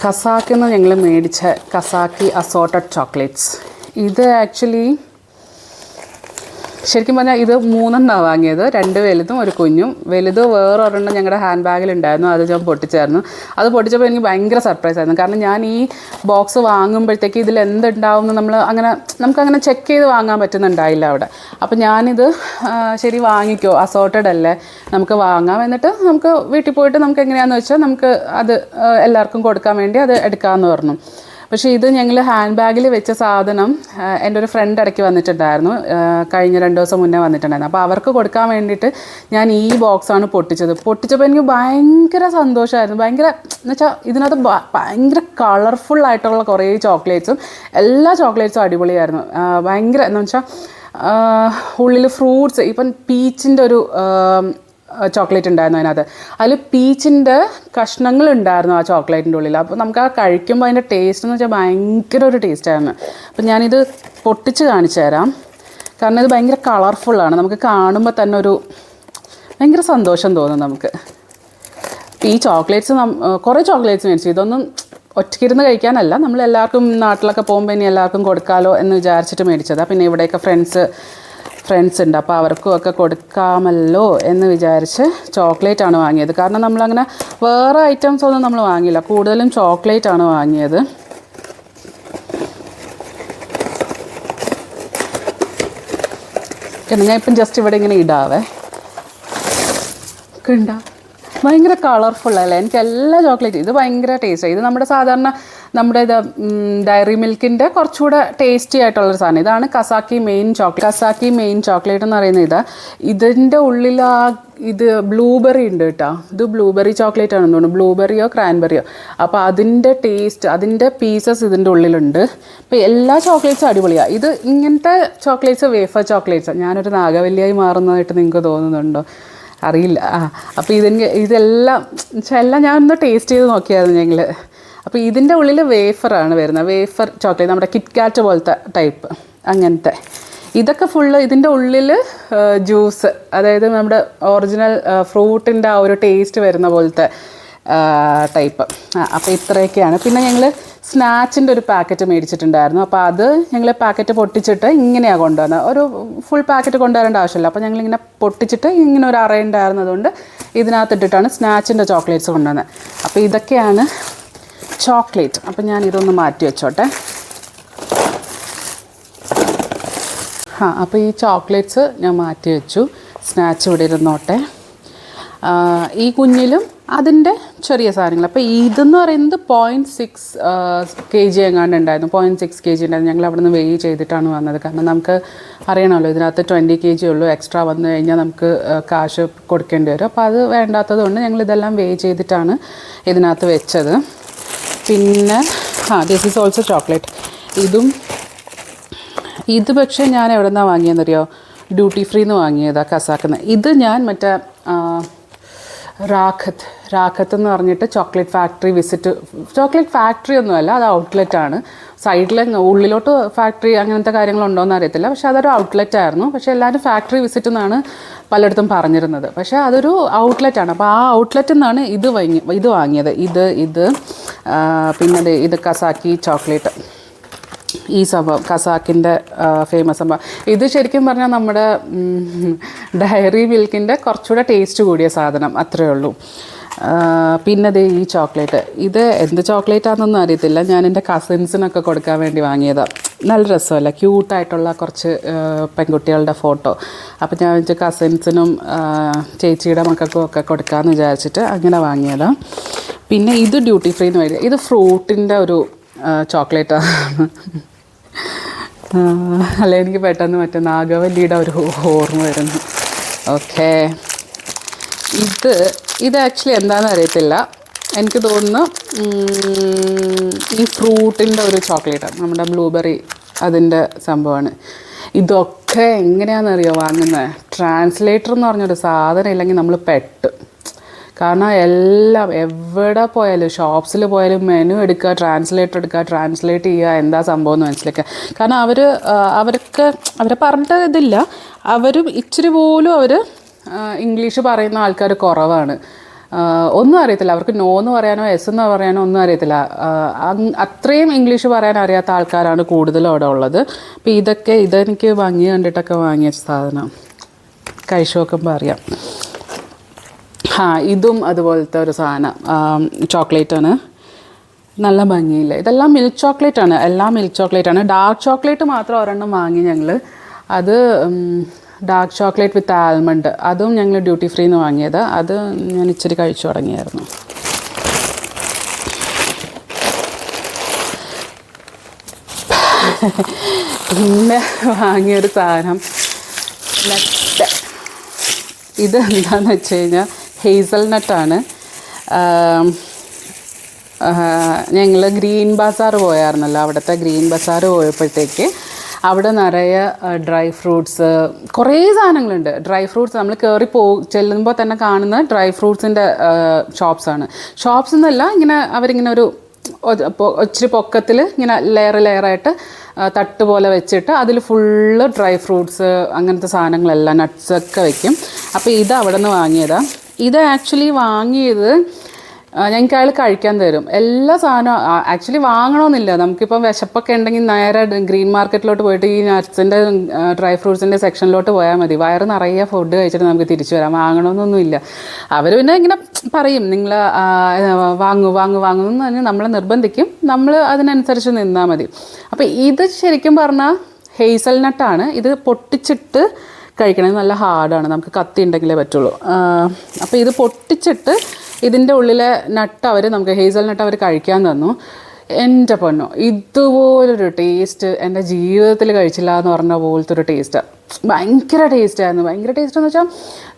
കസാക്കിൽ നിന്ന് ഞങ്ങൾ മേടിച്ച കസാക്കി അസോർട്ടഡ് ചോക്ലേറ്റ്സ്. ഇത് ആക്ച്വലി ശരിക്കും പറഞ്ഞാൽ ഇത് 3 വാങ്ങിയത്, 2 വലുതും ഒരു കുഞ്ഞും. വലുത് വേറൊരെണ്ണം ഞങ്ങളുടെ ഹാൻഡ് ബാഗിലുണ്ടായിരുന്നു, അത് ഞാൻ പൊട്ടിച്ചായിരുന്നു. അത് പൊട്ടിച്ചപ്പോൾ എനിക്ക് ഭയങ്കര സർപ്രൈസ് ആയിരുന്നു. കാരണം ഞാൻ ഈ ബോക്സ് വാങ്ങുമ്പോഴത്തേക്ക് ഇതിൽ എന്തുണ്ടാവും എന്ന് നമുക്കങ്ങനെ ചെക്ക് ചെയ്ത് വാങ്ങാൻ പറ്റുന്നുണ്ടായില്ല അവിടെ. അപ്പോൾ ഞാനിത് ശരി വാങ്ങിക്കോ, അസോർട്ടഡ് അല്ലേ, നമുക്ക് വാങ്ങാം, എന്നിട്ട് നമുക്ക് വീട്ടിൽ പോയിട്ട് നമുക്ക് എങ്ങനെയാണെന്ന് വെച്ചാൽ നമുക്ക് അത് എല്ലാവർക്കും കൊടുക്കാൻ വേണ്ടി അത് എടുക്കാമെന്ന് പറഞ്ഞു. പക്ഷേ ഇത് ഞങ്ങൾ ഹാൻഡ് ബാഗിൽ വെച്ച സാധനം എൻ്റെ ഒരു ഫ്രണ്ട് ഇടയ്ക്ക് വന്നിട്ടുണ്ടായിരുന്നു, കഴിഞ്ഞ 2 ദിവസം മുന്നേ വന്നിട്ടുണ്ടായിരുന്നു. അപ്പോൾ അവർക്ക് കൊടുക്കാൻ വേണ്ടിയിട്ട് ഞാൻ ഈ ബോക്സാണ് പൊട്ടിച്ചപ്പോൾ എനിക്ക് ഭയങ്കര സന്തോഷമായിരുന്നു. എന്ന് വെച്ചാൽ ഇതിനകത്ത് ഭയങ്കര കളർഫുള്ളായിട്ടുള്ള കുറേ ചോക്ലേറ്റ്സും, എല്ലാ ചോക്ലേറ്റ്സും അടിപൊളിയായിരുന്നു. ഭയങ്കര എന്ന് വെച്ചാൽ ഉള്ളിൽ ഫ്രൂട്ട്സ്, ഇപ്പം പീച്ചിൻ്റെ ഒരു ചോക്ലേറ്റ് ഉണ്ടായിരുന്നു അതിനകത്ത്. അതിൽ പീച്ചിൻ്റെ കഷ്ണങ്ങളുണ്ടായിരുന്നു ആ ചോക്ലേറ്റിൻ്റെ ഉള്ളിൽ. അപ്പോൾ നമുക്ക് ആ കഴിക്കുമ്പോൾ അതിൻ്റെ ടേസ്റ്റ് എന്ന് വെച്ചാൽ ഭയങ്കര ഒരു ടേസ്റ്റായിരുന്നു. അപ്പോൾ ഞാനിത് പൊട്ടിച്ച് കാണിച്ചു തരാം. കാരണം ഇത് ഭയങ്കര കളർഫുള്ളാണ്, നമുക്ക് കാണുമ്പോൾ തന്നെ ഒരു ഭയങ്കര സന്തോഷം തോന്നും നമുക്ക്. ഈ ചോക്ലേറ്റ്സ് കുറേ ചോക്ലേറ്റ്സ് മേടിച്ചു. ഇതൊന്നും ഒറ്റയ്ക്കിരുന്ന് കഴിക്കാനല്ല, നമ്മൾ എല്ലാവർക്കും നാട്ടിലൊക്കെ പോകുമ്പോൾ ഇനി എല്ലാവർക്കും കൊടുക്കാമല്ലോ എന്ന് വിചാരിച്ചിട്ട് മേടിച്ചതാണ്. പിന്നെ ഇവിടെയൊക്കെ ഫ്രണ്ട്സ് ഉണ്ട്, അപ്പോൾ അവർക്കും ഒക്കെ കൊടുക്കാമല്ലോ എന്ന് വിചാരിച്ച് ചോക്ലേറ്റാണ് വാങ്ങിയത്. കാരണം നമ്മളങ്ങനെ വേറെ ഐറ്റംസ് ഒന്നും നമ്മൾ വാങ്ങിയില്ല, കൂടുതലും ചോക്ലേറ്റാണ് വാങ്ങിയത്. ഞാൻ ഇപ്പം ജസ്റ്റ് ഇവിടെ ഇങ്ങനെ ഇടാവേ, കണ്ടാ ഭയങ്കര കളർഫുള്ളല്ലേ. എനിക്ക് എല്ലാ ചോക്ലേറ്റും ഇത് ഭയങ്കര ടേസ്റ്റാണ്. ഇത് നമ്മുടെ ഡയറി മിൽക്കിൻ്റെ കുറച്ചുകൂടെ ടേസ്റ്റി ആയിട്ടുള്ളൊരു സാധനം. ഇതാണ് കസാക്കി മെയിൻ ചോക്ലേറ്റ് എന്ന് പറയുന്നത്. ഇതിൻ്റെ ഉള്ളിൽ ഇത് ബ്ലൂബെറി ഉണ്ട് കേട്ടോ. ഇത് ബ്ലൂബെറി ചോക്ലേറ്റ് ആണെന്ന് തോന്നുന്നു, ബ്ലൂബെറിയോ ക്രാൻബെറിയോ. അപ്പോൾ അതിൻ്റെ ടേസ്റ്റ്, അതിൻ്റെ പീസസ് ഇതിൻ്റെ ഉള്ളിലുണ്ട്. അപ്പോൾ എല്ലാ ചോക്ലേറ്റ്സും അടിപൊളിയാണ്. ഇത് ഇങ്ങനത്തെ ചോക്ലേറ്റ്സ് വേഫർ ചോക്ലേറ്റ്സാണ്. ഞാനൊരു നാഗവല്ലിയായി മാറുന്നതായിട്ട് നിങ്ങൾക്ക് തോന്നുന്നുണ്ടോ അറിയില്ല. അപ്പോൾ ഇതെല്ലാം ഞാനൊന്ന് ടേസ്റ്റ് ചെയ്ത് നോക്കിയായിരുന്നു ഞങ്ങൾ. അപ്പോൾ ഇതിൻ്റെ ഉള്ളിൽ വേഫറാണ് വരുന്നത്, വേഫർ ചോക്ലേറ്റ്, നമ്മുടെ കിറ്റ്കാറ്റ് പോലത്തെ ടൈപ്പ് അങ്ങനത്തെ. ഇതൊക്കെ ഫുള്ള് ഇതിൻ്റെ ഉള്ളിൽ ജ്യൂസ്, അതായത് നമ്മുടെ ഒറിജിനൽ ഫ്രൂട്ടിൻ്റെ ആ ഒരു ടേസ്റ്റ് വരുന്ന പോലത്തെ ടൈപ്പ്. അപ്പോൾ ഇത്രയൊക്കെയാണ്. പിന്നെ ഞങ്ങൾ സ്നാച്ചിൻ്റെ ഒരു പാക്കറ്റ് മേടിച്ചിട്ടുണ്ടായിരുന്നു. അപ്പോൾ അത് ഞങ്ങൾ പാക്കറ്റ് പൊട്ടിച്ചിട്ട് ഇങ്ങനെയാണ് കൊണ്ടുവന്നത്. ഒരു ഫുൾ പാക്കറ്റ് കൊണ്ടുവരേണ്ട ആവശ്യമില്ല. അപ്പോൾ ഞങ്ങളിങ്ങനെ പൊട്ടിച്ചിട്ട് ഇങ്ങനെ ഒരു അറ ഉണ്ടായിരുന്നതുകൊണ്ട് ഇതിനകത്തിട്ടിട്ടാണ് സ്നാച്ചിൻ്റെ ചോക്ലേറ്റ്സ് കൊണ്ടുവന്നത്. അപ്പോൾ ഇതൊക്കെയാണ് ചോക്ലേറ്റ്. അപ്പോൾ ഞാൻ ഇതൊന്ന് മാറ്റി വെച്ചോട്ടെ. അപ്പോൾ ഈ ചോക്ലേറ്റ്സ് ഞാൻ മാറ്റി വെച്ചു, സ്നാച്ച് ഇവിടെ ഇരുന്നോട്ടെ. ഈ കുഞ്ഞിലും അതിൻ്റെ ചെറിയ സാധനങ്ങൾ. അപ്പോൾ ഇതെന്ന് പറയുന്നത് 0.6 kg എങ്ങാണ്ട് ഉണ്ടായിരുന്നു, 0.6 kg ഉണ്ടായിരുന്നു. ഞങ്ങൾ അവിടെ നിന്ന് വെയ് ചെയ്തിട്ടാണ് വന്നത്. കാരണം നമുക്ക് അറിയണമല്ലോ ഇതിനകത്ത് 20 kg ഉള്ളൂ, എക്സ്ട്രാ വന്നു കഴിഞ്ഞാൽ നമുക്ക് കാശ് കൊടുക്കേണ്ടി വരും. അപ്പോൾ അത് വേണ്ടാത്തത് കൊണ്ട് ഞങ്ങളിതെല്ലാം വെയ് ചെയ്തിട്ടാണ് ഇതിനകത്ത് വെച്ചത്. പിന്നെ ദിസ് ഈസ് ഓൾസോ ചോക്ലേറ്റ്. ഇത് പക്ഷേ ഞാൻ എവിടെ നിന്നാണ് വാങ്ങിയെന്നറിയോ, ഡ്യൂട്ടി ഫ്രീ എന്ന് വാങ്ങിയതാണ് കസാക്കുന്നത്. ഇത് ഞാൻ മറ്റേ റാഖത്ത് എന്ന് പറഞ്ഞിട്ട് ചോക്ലേറ്റ് ഫാക്ടറി ഒന്നുമല്ല, അത് ഔട്ട്ലെറ്റാണ്. സൈഡിൽ ഉള്ളിലോട്ട് ഫാക്ടറി അങ്ങനത്തെ കാര്യങ്ങളുണ്ടോയെന്ന് അറിയത്തില്ല. പക്ഷേ അതൊരു ഔട്ട്ലെറ്റായിരുന്നു. പക്ഷേ എല്ലാവരും ഫാക്ടറി വിസിറ്റ് എന്നാണ് പലയിടത്തും പറഞ്ഞിരുന്നത്. പക്ഷേ അതൊരു ഔട്ട്ലെറ്റാണ്. അപ്പോൾ ആ ഔട്ട്ലെറ്റിൽ നിന്നാണ് ഇത് വാങ്ങിയത്. പിന്നെ ഇത് കസാക്കി ചോക്ലേറ്റ്, ഈ സംഭവം കസാക്കിൻ്റെ ഫേമസ് സംഭവം. ഇത് ശരിക്കും പറഞ്ഞാൽ നമ്മുടെ ഡയറി മിൽക്കിൻ്റെ കുറച്ചുകൂടെ ടേസ്റ്റ് കൂടിയ സാധനം, അത്രയേ ഉള്ളൂ. പിന്നെ ഈ ചോക്ലേറ്റ്, ഇത് എന്ത് ചോക്ലേറ്റാണെന്നൊന്നും അറിയത്തില്ല. ഞാൻ എൻ്റെ കസിൻസിനൊക്കെ കൊടുക്കാൻ വേണ്ടി വാങ്ങിയതാണ്. നല്ല രസമല്ല, ക്യൂട്ടായിട്ടുള്ള കുറച്ച് പെൺകുട്ടികളുടെ ഫോട്ടോ. അപ്പോൾ ഞാൻ വെച്ച് കസിൻസിനും ചേച്ചിയുടെ മക്കൾക്കും ഒക്കെ കൊടുക്കാമെന്ന് വിചാരിച്ചിട്ട് അങ്ങനെ വാങ്ങിയതാണ്. പിന്നെ ഇത് ഡ്യൂട്ടി ഫ്രീ എന്ന് പറയുന്നത്, ഇത് ഫ്രൂട്ടിൻ്റെ ഒരു ചോക്ലേറ്റാണ്. അല്ല, എനിക്ക് പെട്ടെന്ന് മറ്റേ നാഗവല്ലിയുടെ ഒരു ഓർമ്മ വരുന്നു. ഓക്കെ, ഇത് ആക്ച്വലി എന്താണെന്ന് അറിയത്തില്ല. എനിക്ക് തോന്നുന്നു ഈ ഫ്രൂട്ടിൻ്റെ ഒരു ചോക്ലേറ്റാണ്, നമ്മുടെ ബ്ലൂബെറി അതിൻ്റെ സംഭവമാണ്. ഇതൊക്കെ എങ്ങനെയാണെന്നറിയോ വാങ്ങുന്നത്? ട്രാൻസ്ലേറ്റർ എന്ന് പറഞ്ഞൊരു സാധനം ഇല്ലെങ്കിൽ നമ്മൾ പെട്ട്. കാരണം എല്ലാം എവിടെ പോയാലും, ഷോപ്സിൽ പോയാലും മെനു എടുക്കുക, ട്രാൻസ്ലേറ്റ് ചെയ്യുക, എന്താ സംഭവം എന്ന് മനസ്സിലാക്കുക. കാരണം അവരെ പറഞ്ഞിട്ട് ഇതില്ല, അവരും ഇച്ചിരി പോലും ഇംഗ്ലീഷ് പറയുന്ന ആൾക്കാർ കുറവാണ്. ഒന്നും അറിയത്തില്ല. അവർക്ക് നോ എന്ന് പറയാനോ എസ് എന്ന് പറയാനോ ഒന്നും അറിയത്തില്ല. അത്രയും ഇംഗ്ലീഷ് പറയാൻ അറിയാത്ത ആൾക്കാരാണ് കൂടുതലും അവിടെ ഉള്ളത്. അപ്പോൾ ഇതെനിക്ക് ഭംഗി കണ്ടിട്ടൊക്കെ വാങ്ങിയ സാധനം, കഴിച്ചു നോക്കുമ്പോൾ അറിയാം. ഇതും അതുപോലത്തെ ഒരു സാധനം, ചോക്ലേറ്റാണ്. നല്ല ഭംഗിയില്ല. ഇതെല്ലാം മിൽക്ക് ചോക്ലേറ്റാണ്, എല്ലാം മിൽക്ക് ചോക്ലേറ്റാണ്. ഡാർക്ക് ചോക്ലേറ്റ് മാത്രം ഒരെണ്ണം വാങ്ങി ഞങ്ങൾ. അത് ഡാർക്ക് ചോക്ലേറ്റ് വിത്ത് ആൽമണ്ട്. അതും ഞങ്ങൾ ഡ്യൂട്ടി ഫ്രീന്ന് വാങ്ങിയത്. അത് ഞാൻ ഇച്ചിരി കഴിച്ചു തുടങ്ങിയായിരുന്നു. പിന്നെ വാങ്ങിയൊരു സാധനം ഇത് എന്താണെന്ന് വെച്ച് കഴിഞ്ഞാൽ ഹേസൽനട്ടാണ്. ഞങ്ങൾ ഗ്രീൻ ബസാർ പോയായിരുന്നല്ലോ. അവിടുത്തെ ഗ്രീൻ ബസാർ പോയപ്പോഴത്തേക്ക് അവിടെ നിറയെ ഡ്രൈ ഫ്രൂട്ട്സ്, കുറേ സാധനങ്ങളുണ്ട്. ഡ്രൈ ഫ്രൂട്ട്സ് നമ്മൾ കയറി ചെല്ലുമ്പോൾ തന്നെ കാണുന്ന ഡ്രൈ ഫ്രൂട്ട്സിൻ്റെ ഷോപ്സാണ്. ഷോപ്സ് എന്നല്ല, ഇങ്ങനെ അവരിങ്ങനെ ഒരു ഇച്ചിരി പൊക്കത്തിൽ ഇങ്ങനെ ലെയറായിട്ട് തട്ട് പോലെ വെച്ചിട്ട് അതിൽ ഫുള്ള് ഡ്രൈ ഫ്രൂട്ട്സ് അങ്ങനത്തെ സാധനങ്ങളെല്ലാം നട്ട്സൊക്കെ വെക്കും. അപ്പോൾ ഇത് അവിടെ നിന്ന് വാങ്ങിയതാണ്. ഇത് ആക്ച്വലി വാങ്ങിയത് ഞങ്ങൾക്ക് അയാൾ കഴിക്കാൻ തരും എല്ലാ സാധനവും. ആക്ച്വലി വാങ്ങണമെന്നില്ല, നമുക്കിപ്പം വിശപ്പൊക്കെ ഉണ്ടെങ്കിൽ നേരെ ഗ്രീൻ മാർക്കറ്റിലോട്ട് പോയിട്ട് ഈ നട്ട്സിൻ്റെ ഡ്രൈ ഫ്രൂട്ട്സിൻ്റെ സെക്ഷനിലോട്ട് പോയാൽ മതി. വയറ് നിറയെ ഫുഡ് കഴിച്ചിട്ട് നമുക്ക് തിരിച്ചു വരാം. വാങ്ങണമെന്നൊന്നുമില്ല. അവർ പിന്നെ ഇങ്ങനെ പറയും, നിങ്ങൾ വാങ്ങുമെന്ന് പറഞ്ഞാൽ നമ്മളെ നിർബന്ധിക്കും. നമ്മൾ അതിനനുസരിച്ച് നിന്നാൽ മതി. അപ്പോൾ ഇത് ശരിക്കും പറഞ്ഞാൽ ഹേസൽനട്ടാണ്. ഇത് പൊട്ടിച്ചിട്ട് കഴിക്കണത് നല്ല ഹാർഡാണ്, നമുക്ക് കത്തി ഉണ്ടെങ്കിലേ പറ്റുള്ളൂ. അപ്പോൾ ഇത് പൊട്ടിച്ചിട്ട് ഇതിൻ്റെ ഉള്ളിലെ നട്ട് നമുക്ക് ഹേസൽനട്ട് അവർ കഴിക്കാൻ തന്നു. എൻ്റെ പൊന്നോ, ഇതുപോലൊരു ടേസ്റ്റ് എൻ്റെ ജീവിതത്തിൽ കഴിച്ചില്ല എന്ന് പറഞ്ഞ പോലത്തെ ഒരു ടേസ്റ്റ്. ഭയങ്കര ടേസ്റ്റായിരുന്നു. ഭയങ്കര ടേസ്റ്റ് എന്ന് വെച്ചാൽ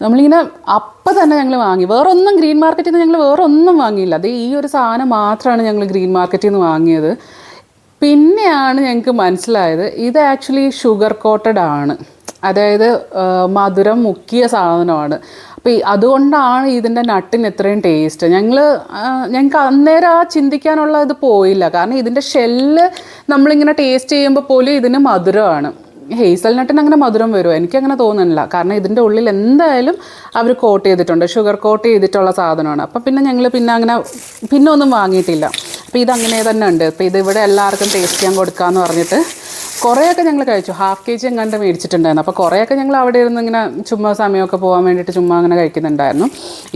നമ്മളിങ്ങനെ അപ്പം തന്നെ ഞങ്ങൾ വാങ്ങി. വേറൊന്നും ഗ്രീൻ മാർക്കറ്റിൽ നിന്ന് ഞങ്ങൾ വേറെ ഒന്നും വാങ്ങിയില്ല. അത് ഈ ഒരു സാധനം മാത്രമാണ് ഞങ്ങൾ ഗ്രീൻ മാർക്കറ്റിൽ നിന്ന് വാങ്ങിയത്. പിന്നെയാണ് ഞങ്ങൾക്ക് മനസ്സിലായത് ഇത് ആക്ച്വലി ഷുഗർ കോട്ടഡ് ആണ്, അതായത് മധുരം മുക്കിയ സാധനമാണ്. അപ്പോൾ അതുകൊണ്ടാണ് ഇതിൻ്റെ നട്ടിന് ഇത്രയും ടേസ്റ്റ്. ഞങ്ങൾക്ക് അന്നേരം ചിന്തിക്കാനുള്ള ഇത് പോയില്ല. കാരണം ഇതിൻ്റെ ഷെല്ല് നമ്മളിങ്ങനെ ടേസ്റ്റ് ചെയ്യുമ്പോൾ പോലും ഇതിന് മധുരമാണ്. ഹേസൽനട്ടിന് അങ്ങനെ മധുരം വരുമോ? എനിക്കങ്ങനെ തോന്നുന്നില്ല. കാരണം ഇതിൻ്റെ ഉള്ളിൽ എന്തായാലും അവർ കോട്ട് ചെയ്തിട്ടുണ്ട്, ഷുഗർ കോട്ട് ചെയ്തിട്ടുള്ള സാധനമാണ്. അപ്പം പിന്നെ അങ്ങനെ ഒന്നും വാങ്ങിയിട്ടില്ല. അപ്പോൾ ഇതങ്ങനെ തന്നെ ഉണ്ട്. അപ്പോൾ ഇതിവിടെ എല്ലാവർക്കും ടേസ്റ്റ് ചെയ്യാൻ കൊടുക്കാമെന്ന് പറഞ്ഞിട്ട് കുറേയൊക്കെ ഞങ്ങൾ കഴിച്ചു. 1/2 kg എങ്ങാണ്ട് മേടിച്ചിട്ടുണ്ടായിരുന്നു. അപ്പോൾ കുറേയൊക്കെ ഞങ്ങൾ അവിടെ ഇരുന്ന് ഇങ്ങനെ ചുമ്മാ സമയമൊക്കെ പോകാൻ വേണ്ടിയിട്ട് ചുമ്മാ അങ്ങനെ കഴിക്കുന്നുണ്ടായിരുന്നു.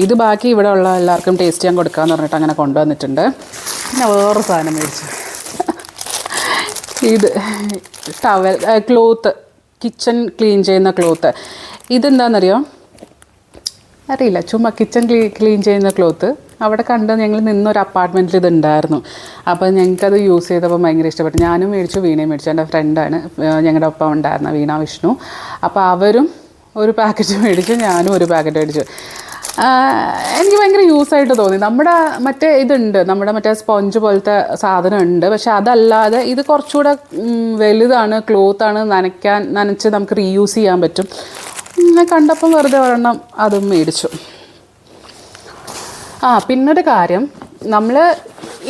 ഇത് ബാക്കി ഇവിടെ ഉള്ള എല്ലാവർക്കും ടേസ്റ്റ് ചെയ്യാൻ കൊടുക്കാമെന്ന് പറഞ്ഞിട്ട് അങ്ങനെ കൊണ്ടുവന്നിട്ടുണ്ട്. പിന്നെ വേറെ സാധനം മേടിച്ചു. ഇത് ടവൽ ക്ലോത്ത്, കിച്ചൺ ക്ലീൻ ചെയ്യുന്ന ക്ലോത്ത്. ഇതെന്താണെന്നറിയോ? അറിയില്ല, ചുമ്മാ കിച്ചൺ ക്ലീൻ ചെയ്യുന്ന ക്ലോത്ത്. അവിടെ കണ്ട് ഞങ്ങൾ നിന്നൊരു അപ്പാർട്ട്മെൻറ്റിൽ ഇതുണ്ടായിരുന്നു. അപ്പോൾ ഞങ്ങൾക്കത് യൂസ് ചെയ്തപ്പോൾ ഭയങ്കര ഇഷ്ടപ്പെട്ടു. ഞാനും മേടിച്ചു, വീണയും മേടിച്ചു. എൻ്റെ ഫ്രണ്ടാണ് ഞങ്ങളുടെ ഒപ്പം ഉണ്ടായിരുന്ന വീണ വിഷ്ണു. അപ്പോൾ അവരും ഒരു പാക്കറ്റ് മേടിച്ചു, ഞാനും ഒരു പാക്കറ്റ് മേടിച്ചു. എനിക്ക് ഭയങ്കര യൂസായിട്ട് തോന്നി. നമ്മുടെ ഇതുണ്ട്, മറ്റേ സ്പോഞ്ച് പോലത്തെ സാധനം ഉണ്ട്. പക്ഷെ അതല്ലാതെ ഇത് കുറച്ചുകൂടെ വലുതാണ്, ക്ലോത്താണ്, നനച്ച് നമുക്ക് റീയൂസ് ചെയ്യാൻ പറ്റും. കണ്ടപ്പം വെറുതെ ഒരെണ്ണം അതും മേടിച്ചു. പിന്നൊരു കാര്യം, നമ്മൾ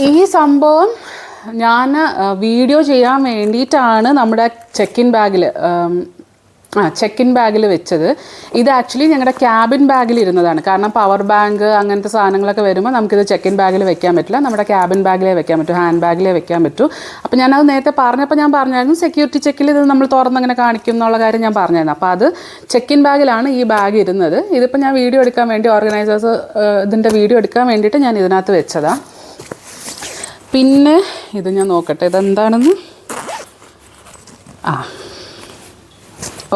ഈ സംഭവം ഞാൻ വീഡിയോ ചെയ്യാൻ വേണ്ടിയിട്ടാണ് നമ്മുടെ ചെക്ക് ഇൻ ബാഗിൽ വെച്ചത്. ഇത് ആക്ച്വലി ഞങ്ങളുടെ ക്യാബിൻ ബാഗിൽ ഇരുന്നതാണ്. കാരണം പവർ ബാങ്ക് അങ്ങനത്തെ സാധനങ്ങളൊക്കെ വരുമ്പോൾ നമുക്കിത് ചെക്ക് ഇൻ ബാഗിൽ വെക്കാൻ പറ്റില്ല. നമ്മുടെ ക്യാബിൻ ബാഗിലേ വെക്കാൻ പറ്റൂ, ഹാൻഡ് ബാഗിലേ വെക്കാൻ പറ്റൂ. അപ്പോൾ ഞാനത് നേരത്തെ പറഞ്ഞപ്പോൾ ഞാൻ പറഞ്ഞായിരുന്നു സെക്യൂരിറ്റി ചെക്കിൽ ഇത് നമ്മൾ തുറന്നങ്ങനെ കാണിക്കും എന്നുള്ള കാര്യം ഞാൻ പറഞ്ഞായിരുന്നു. അപ്പോൾ അത് ചെക്ക് ഇൻ ബാഗിലാണ് ഈ ബാഗ് ഇരുന്നത്. ഇതിപ്പോൾ ഞാൻ വീഡിയോ എടുക്കാൻ വേണ്ടി ഓർഗനൈസേഴ്സ് ഇതിൻ്റെ വീഡിയോ എടുക്കാൻ വേണ്ടിയിട്ട് ഞാൻ ഇതിനകത്ത് വെച്ചതാണ്. പിന്നെ ഇത് ഞാൻ നോക്കട്ടെ ഇതെന്താണെന്ന്.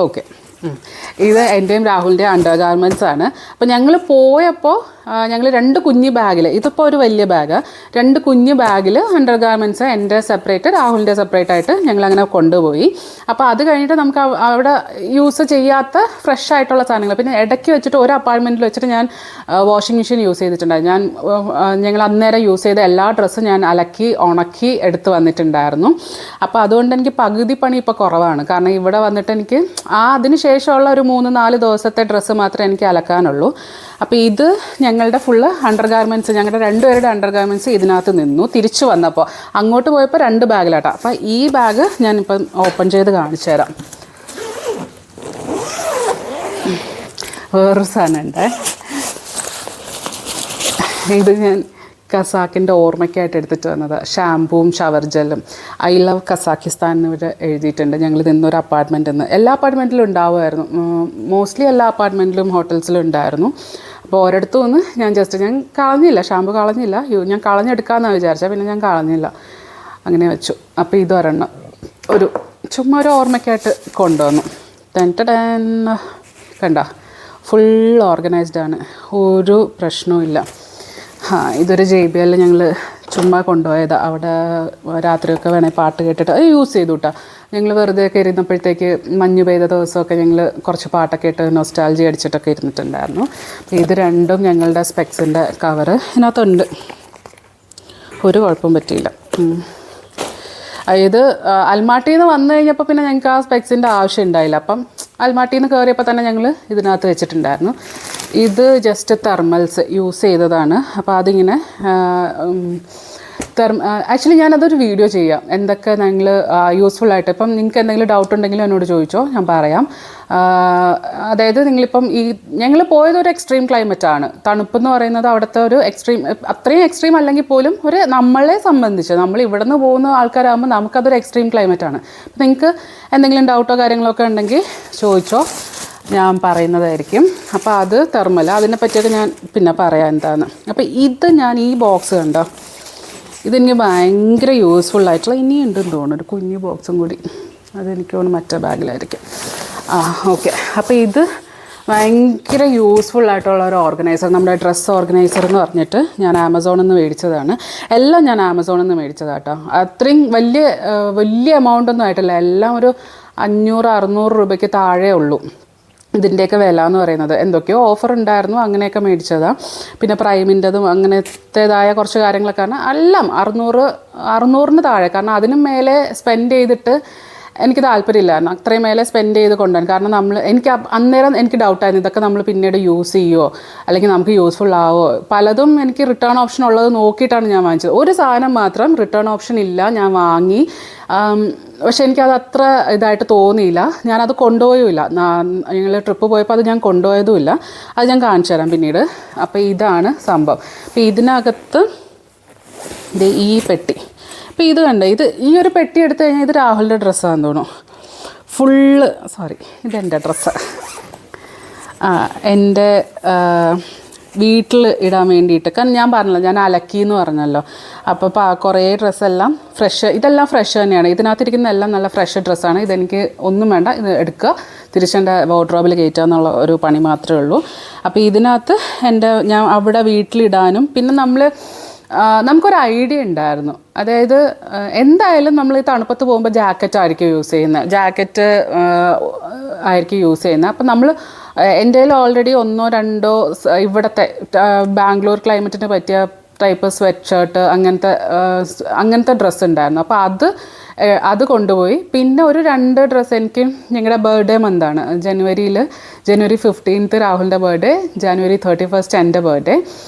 ഓക്കെ, ഇത് എൻ്റെയും രാഹുലിൻ്റെയും അണ്ടർ ഗാർമെൻറ്റ്സ് ആണ്. അപ്പോൾ ഞങ്ങൾ പോയപ്പോൾ ഞങ്ങൾ 2 കുഞ്ഞ് ബാഗിൽ, ഇതിപ്പോൾ ഒരു വലിയ ബാഗ്, 2 കുഞ്ഞ് ബാഗിൽ അണ്ടർ ഗാർമെൻറ്റ്സ് എൻ്റെ സെപ്പറേറ്റ്, രാഹുലിൻ്റെ സെപ്പറേറ്റ് ആയിട്ട് ഞങ്ങളങ്ങനെ കൊണ്ടുപോയി. അപ്പോൾ അത് കഴിഞ്ഞിട്ട് നമുക്ക് അവിടെ യൂസ് ചെയ്യാത്ത ഫ്രഷ് ആയിട്ടുള്ള സാധനങ്ങൾ, പിന്നെ ഇടയ്ക്ക് വെച്ചിട്ട് ഒരു അപ്പാർട്ട്മെൻറ്റിൽ വെച്ചിട്ട് ഞാൻ വാഷിംഗ് മെഷീൻ യൂസ് ചെയ്തിട്ടുണ്ടായിരുന്നു. ഞങ്ങൾ അന്നേരം യൂസ് ചെയ്ത എല്ലാ ഡ്രസ്സും ഞാൻ അലക്കി ഉണക്കി എടുത്ത് വന്നിട്ടുണ്ടായിരുന്നു. അപ്പോൾ അതുകൊണ്ട് എനിക്ക് പകുതി പണി ഇപ്പോൾ കുറവാണ്. കാരണം ഇവിടെ വന്നിട്ട് എനിക്ക് അതിന് ശേഷമുള്ള ഒരു 3-4 ദിവസത്തെ ഡ്രസ്സ് മാത്രമേ എനിക്ക് അലക്കാനുള്ളൂ. അപ്പോൾ ഇത് ഞങ്ങളുടെ ഫുള്ള് അണ്ടർ ഗാർമെൻറ്റ്സ്, ഞങ്ങളുടെ 2 പേരുടെ അണ്ടർ ഗാർമെൻറ്റ്സ് ഇതിനകത്ത് നിന്നു. തിരിച്ചു വന്നപ്പോൾ അങ്ങോട്ട് പോയപ്പോൾ 2 ബാഗിലാട്ടോ. അപ്പോൾ ഈ ബാഗ് ഞാനിപ്പം ഓപ്പൺ ചെയ്ത് കാണിച്ചു തരാം. വേറൊരു സാധനം ഉണ്ട്. ഇത് ഞാൻ കസാക്കിൻ്റെ ഓർമ്മയ്ക്കായിട്ട് എടുത്തിട്ട് വന്നത്. ഷാമ്പൂവും ഷവർ ജെല്ലും. ഐ ലവ് കസാക്കിസ്ഥാൻ എന്നിവിടെ എഴുതിയിട്ടുണ്ട്. ഞങ്ങൾ നിന്നൊരു അപ്പാർട്ട്മെൻറ്റിൽ നിന്ന്. എല്ലാ അപ്പാർട്ട്മെൻറ്റിലും ഉണ്ടാവുമായിരുന്നു, മോസ്റ്റ്ലി എല്ലാ അപ്പാർട്ട്മെൻറ്റിലും ഹോട്ടൽസിലും ഉണ്ടായിരുന്നു. അപ്പോൾ ഒരിടത്തു നിന്ന് ഞാൻ കളഞ്ഞില്ല, ഷാമ്പു കളഞ്ഞില്ല, ഞാൻ കളഞ്ഞെടുക്കാമെന്നാണ് വിചാരിച്ചത്, പിന്നെ ഞാൻ കളഞ്ഞില്ല, അങ്ങനെ വെച്ചു. അപ്പോൾ ഇതൊരെണ്ണം ചുമ്മാ ഒരു ഓർമ്മയ്ക്കായിട്ട് കൊണ്ടുവന്നു. കണ്ട, ഫുൾ ഓർഗനൈസ്ഡ് ആണ്, ഒരു പ്രശ്നവും ഇല്ല. ഇതൊരു JBL ഞങ്ങൾ ചുമ്മാ കൊണ്ടുപോയതാണ്. അവിടെ രാത്രിയൊക്കെ വേണേൽ പാട്ട് കേട്ടിട്ട് യൂസ് ചെയ്തു കേട്ടോ. ഞങ്ങൾ വെറുതെ ഒക്കെ ഇരുന്നപ്പോഴത്തേക്ക് മഞ്ഞ് പെയ്ത ദിവസമൊക്കെ ഞങ്ങൾ കുറച്ച് പാട്ടൊക്കെ ഇട്ട് നൊസ്റ്റാൾജി അടിച്ചിട്ടൊക്കെ ഇരുന്നിട്ടുണ്ടായിരുന്നു. ഇത് രണ്ടും ഞങ്ങളുടെ സ്പെക്സിൻ്റെ കവറ് ഇതിനകത്തുണ്ട്, ഒരു കുഴപ്പവും പറ്റിയില്ല. ഇത് അൽമാട്ടിയിൽ നിന്ന് വന്നു കഴിഞ്ഞപ്പോൾ പിന്നെ ഞങ്ങൾക്ക് ആ സ്പെക്സിൻ്റെ ആവശ്യം ഉണ്ടായില്ല. അപ്പം അൽമാട്ടിയിൽ നിന്ന് കയറിയപ്പോൾ തന്നെ ഞങ്ങൾ ഇതിനകത്ത് വെച്ചിട്ടുണ്ടായിരുന്നു. ഇത് ജസ്റ്റ് തെർമൽസ് യൂസ് ചെയ്തതാണ്. അപ്പോൾ അതിങ്ങനെ ആക്ച്വലി ഞാനതൊരു വീഡിയോ ചെയ്യാം, എന്തൊക്കെ ഞങ്ങൾ യൂസ്ഫുള്ളായിട്ട്. ഇപ്പം നിങ്ങൾക്ക് എന്തെങ്കിലും ഡൗട്ട് ഉണ്ടെങ്കിലും എന്നോട് ചോദിച്ചോ, ഞാൻ പറയാം. അതായത് നിങ്ങളിപ്പം ഞങ്ങൾ പോയത് ഒരു എക്സ്ട്രീം ക്ലൈമറ്റാണ്. തണുപ്പെന്ന് പറയുന്നത് അവിടുത്തെ ഒരു അത്രയും എക്സ്ട്രീം അല്ലെങ്കിൽ പോലും നമ്മളെ സംബന്ധിച്ച് നമ്മൾ ഇവിടെ നിന്ന് പോകുന്ന ആൾക്കാരാകുമ്പോൾ നമുക്കതൊരു എക്സ്ട്രീം ക്ലൈമറ്റാണ്. അപ്പം നിങ്ങൾക്ക് എന്തെങ്കിലും ഡൗട്ടോ കാര്യങ്ങളൊക്കെ ഉണ്ടെങ്കിൽ ചോദിച്ചോ, ഞാൻ പറയുന്നതായിരിക്കും. അപ്പോൾ അത് തെർമൽ, അതിനെ പറ്റിയൊക്കെ ഞാൻ പിന്നെ പറയാം എന്താന്ന്. അപ്പോൾ ഇത് ഞാൻ ഈ ബോക്സ് കണ്ടോ, ഇതെനിക്ക് ഭയങ്കര യൂസ്ഫുള്ളായിട്ടുള്ള, ഇനിയുണ്ടെന്ന് തോന്നുന്നു ഒരു കുഞ്ഞു ബോക്സും കൂടി, അതെനിക്ക് തോന്നുന്നു മറ്റേ ബാഗിലായിരിക്കും. ഓക്കെ. അപ്പോൾ ഇത് ഭയങ്കര യൂസ്ഫുള്ളായിട്ടുള്ള ഒരു ഓർഗനൈസർ, നമ്മുടെ ഡ്രസ്സ് ഓർഗനൈസർ എന്ന് പറഞ്ഞിട്ട് ഞാൻ ആമസോണിൽ നിന്ന് മേടിച്ചതാണ്. എല്ലാം ഞാൻ ആമസോണിൽ നിന്ന് മേടിച്ചതാണ് കേട്ടോ. അത്രയും വലിയ എമൗണ്ടൊന്നും ആയിട്ടില്ല, എല്ലാം ഒരു 500-600 രൂപയ്ക്ക് താഴെ ഉള്ളൂ ഇതിൻ്റെയൊക്കെ വില എന്ന് പറയുന്നത്. എന്തൊക്കെയോ ഓഫർ ഉണ്ടായിരുന്നു, അങ്ങനെയൊക്കെ മേടിച്ചതാണ്. പിന്നെ പ്രൈമിൻ്റെതും അങ്ങനത്തേതായ കുറച്ച് കാര്യങ്ങളൊക്കെ ആണ്. എല്ലാം 600-ന് താഴെ, കാരണം അതിനും മേലെ സ്പെൻഡ് ചെയ്തിട്ട് എനിക്ക് താല്പര്യമില്ലായിരുന്നു, അത്രയും മേലെ സ്പെൻഡ് ചെയ്ത് കൊണ്ടുപോകാൻ. കാരണം അന്നേരം എനിക്ക് ഡൗട്ടായിരുന്നു, ഇതൊക്കെ നമ്മൾ പിന്നീട് യൂസ് ചെയ്യുമോ അല്ലെങ്കിൽ നമുക്ക് യൂസ്ഫുൾ ആവോ. പലതും എനിക്ക് റിട്ടേൺ ഓപ്ഷൻ ഉള്ളത് നോക്കിയിട്ടാണ് ഞാൻ വാങ്ങിച്ചത്. ഒരു സാധനം മാത്രം റിട്ടേൺ ഓപ്ഷൻ ഇല്ല, ഞാൻ വാങ്ങി. പക്ഷെ എനിക്കത് അത്ര ഇതായിട്ട് തോന്നിയില്ല, ഞാനത് കൊണ്ടുപോയുമില്ല. ഞങ്ങൾ ട്രിപ്പ് പോയപ്പോൾ അത് ഞാൻ കൊണ്ടുപോയതുമില്ല. അത് ഞാൻ കാണിച്ചു തരാം പിന്നീട്. അപ്പോൾ ഇതാണ് സംഭവം. അപ്പോൾ ഇതിനകത്ത് ഈ പെട്ടി, അപ്പോൾ ഇത് കണ്ടോ, ഈ ഒരു പെട്ടി എടുത്തു കഴിഞ്ഞാൽ ഇത് രാഹുലിൻ്റെ ഡ്രസ്സാണെന്ന് തോന്നുന്നു. ഇതെൻ്റെ ഡ്രസ്സ്, എൻ്റെ വീട്ടിൽ ഇടാൻ വേണ്ടിയിട്ട്. കാരണം ഞാൻ പറഞ്ഞല്ലോ, ഞാൻ അലക്കിയെന്ന് പറഞ്ഞല്ലോ. അപ്പോൾ കുറേ ഡ്രസ്സെല്ലാം ഇതെല്ലാം ഫ്രഷ് തന്നെയാണ്. ഇതിനകത്തിരിക്കുന്ന എല്ലാം നല്ല ഫ്രഷ് ഡ്രസ്സാണ്. ഇതെനിക്ക് ഒന്നും വേണ്ട, ഇത് എടുക്കുക, തിരിച്ചെൻ്റെ വാർഡ്രോബിൽ കയറ്റുക എന്നുള്ള ഒരു പണി മാത്രമേ ഉള്ളൂ. അപ്പോൾ ഇതിനകത്ത് ഞാൻ അവിടെ വീട്ടിലിടാനും, പിന്നെ നമുക്കൊരു ഐഡിയ ഉണ്ടായിരുന്നു. അതായത് എന്തായാലും നമ്മൾ ഈ തണുപ്പത്ത് പോകുമ്പോൾ ജാക്കറ്റ് ആയിരിക്കും യൂസ് ചെയ്യുന്നത്. അപ്പം എൻ്റെ കയ്യിൽ ഓൾറെഡി 1-2 ഇവിടുത്തെ ബാംഗ്ലൂർ ക്ലൈമറ്റിന് പറ്റിയ ടൈപ്പ് സ്വെറ്റ് ഷർട്ട് അങ്ങനത്തെ ഡ്രസ്സ് ഉണ്ടായിരുന്നു. അപ്പോൾ അത് കൊണ്ടുപോയി. പിന്നെ ഒരു 2 ഡ്രസ്സ് എനിക്ക് ഞങ്ങളുടെ ബർത്ത്ഡേ മന്താണ്, ജനുവരി 15 രാഹുലിൻ്റെ ബർത്ത്ഡേ, January 31 എൻ്റെ ബർത്ത്ഡേ.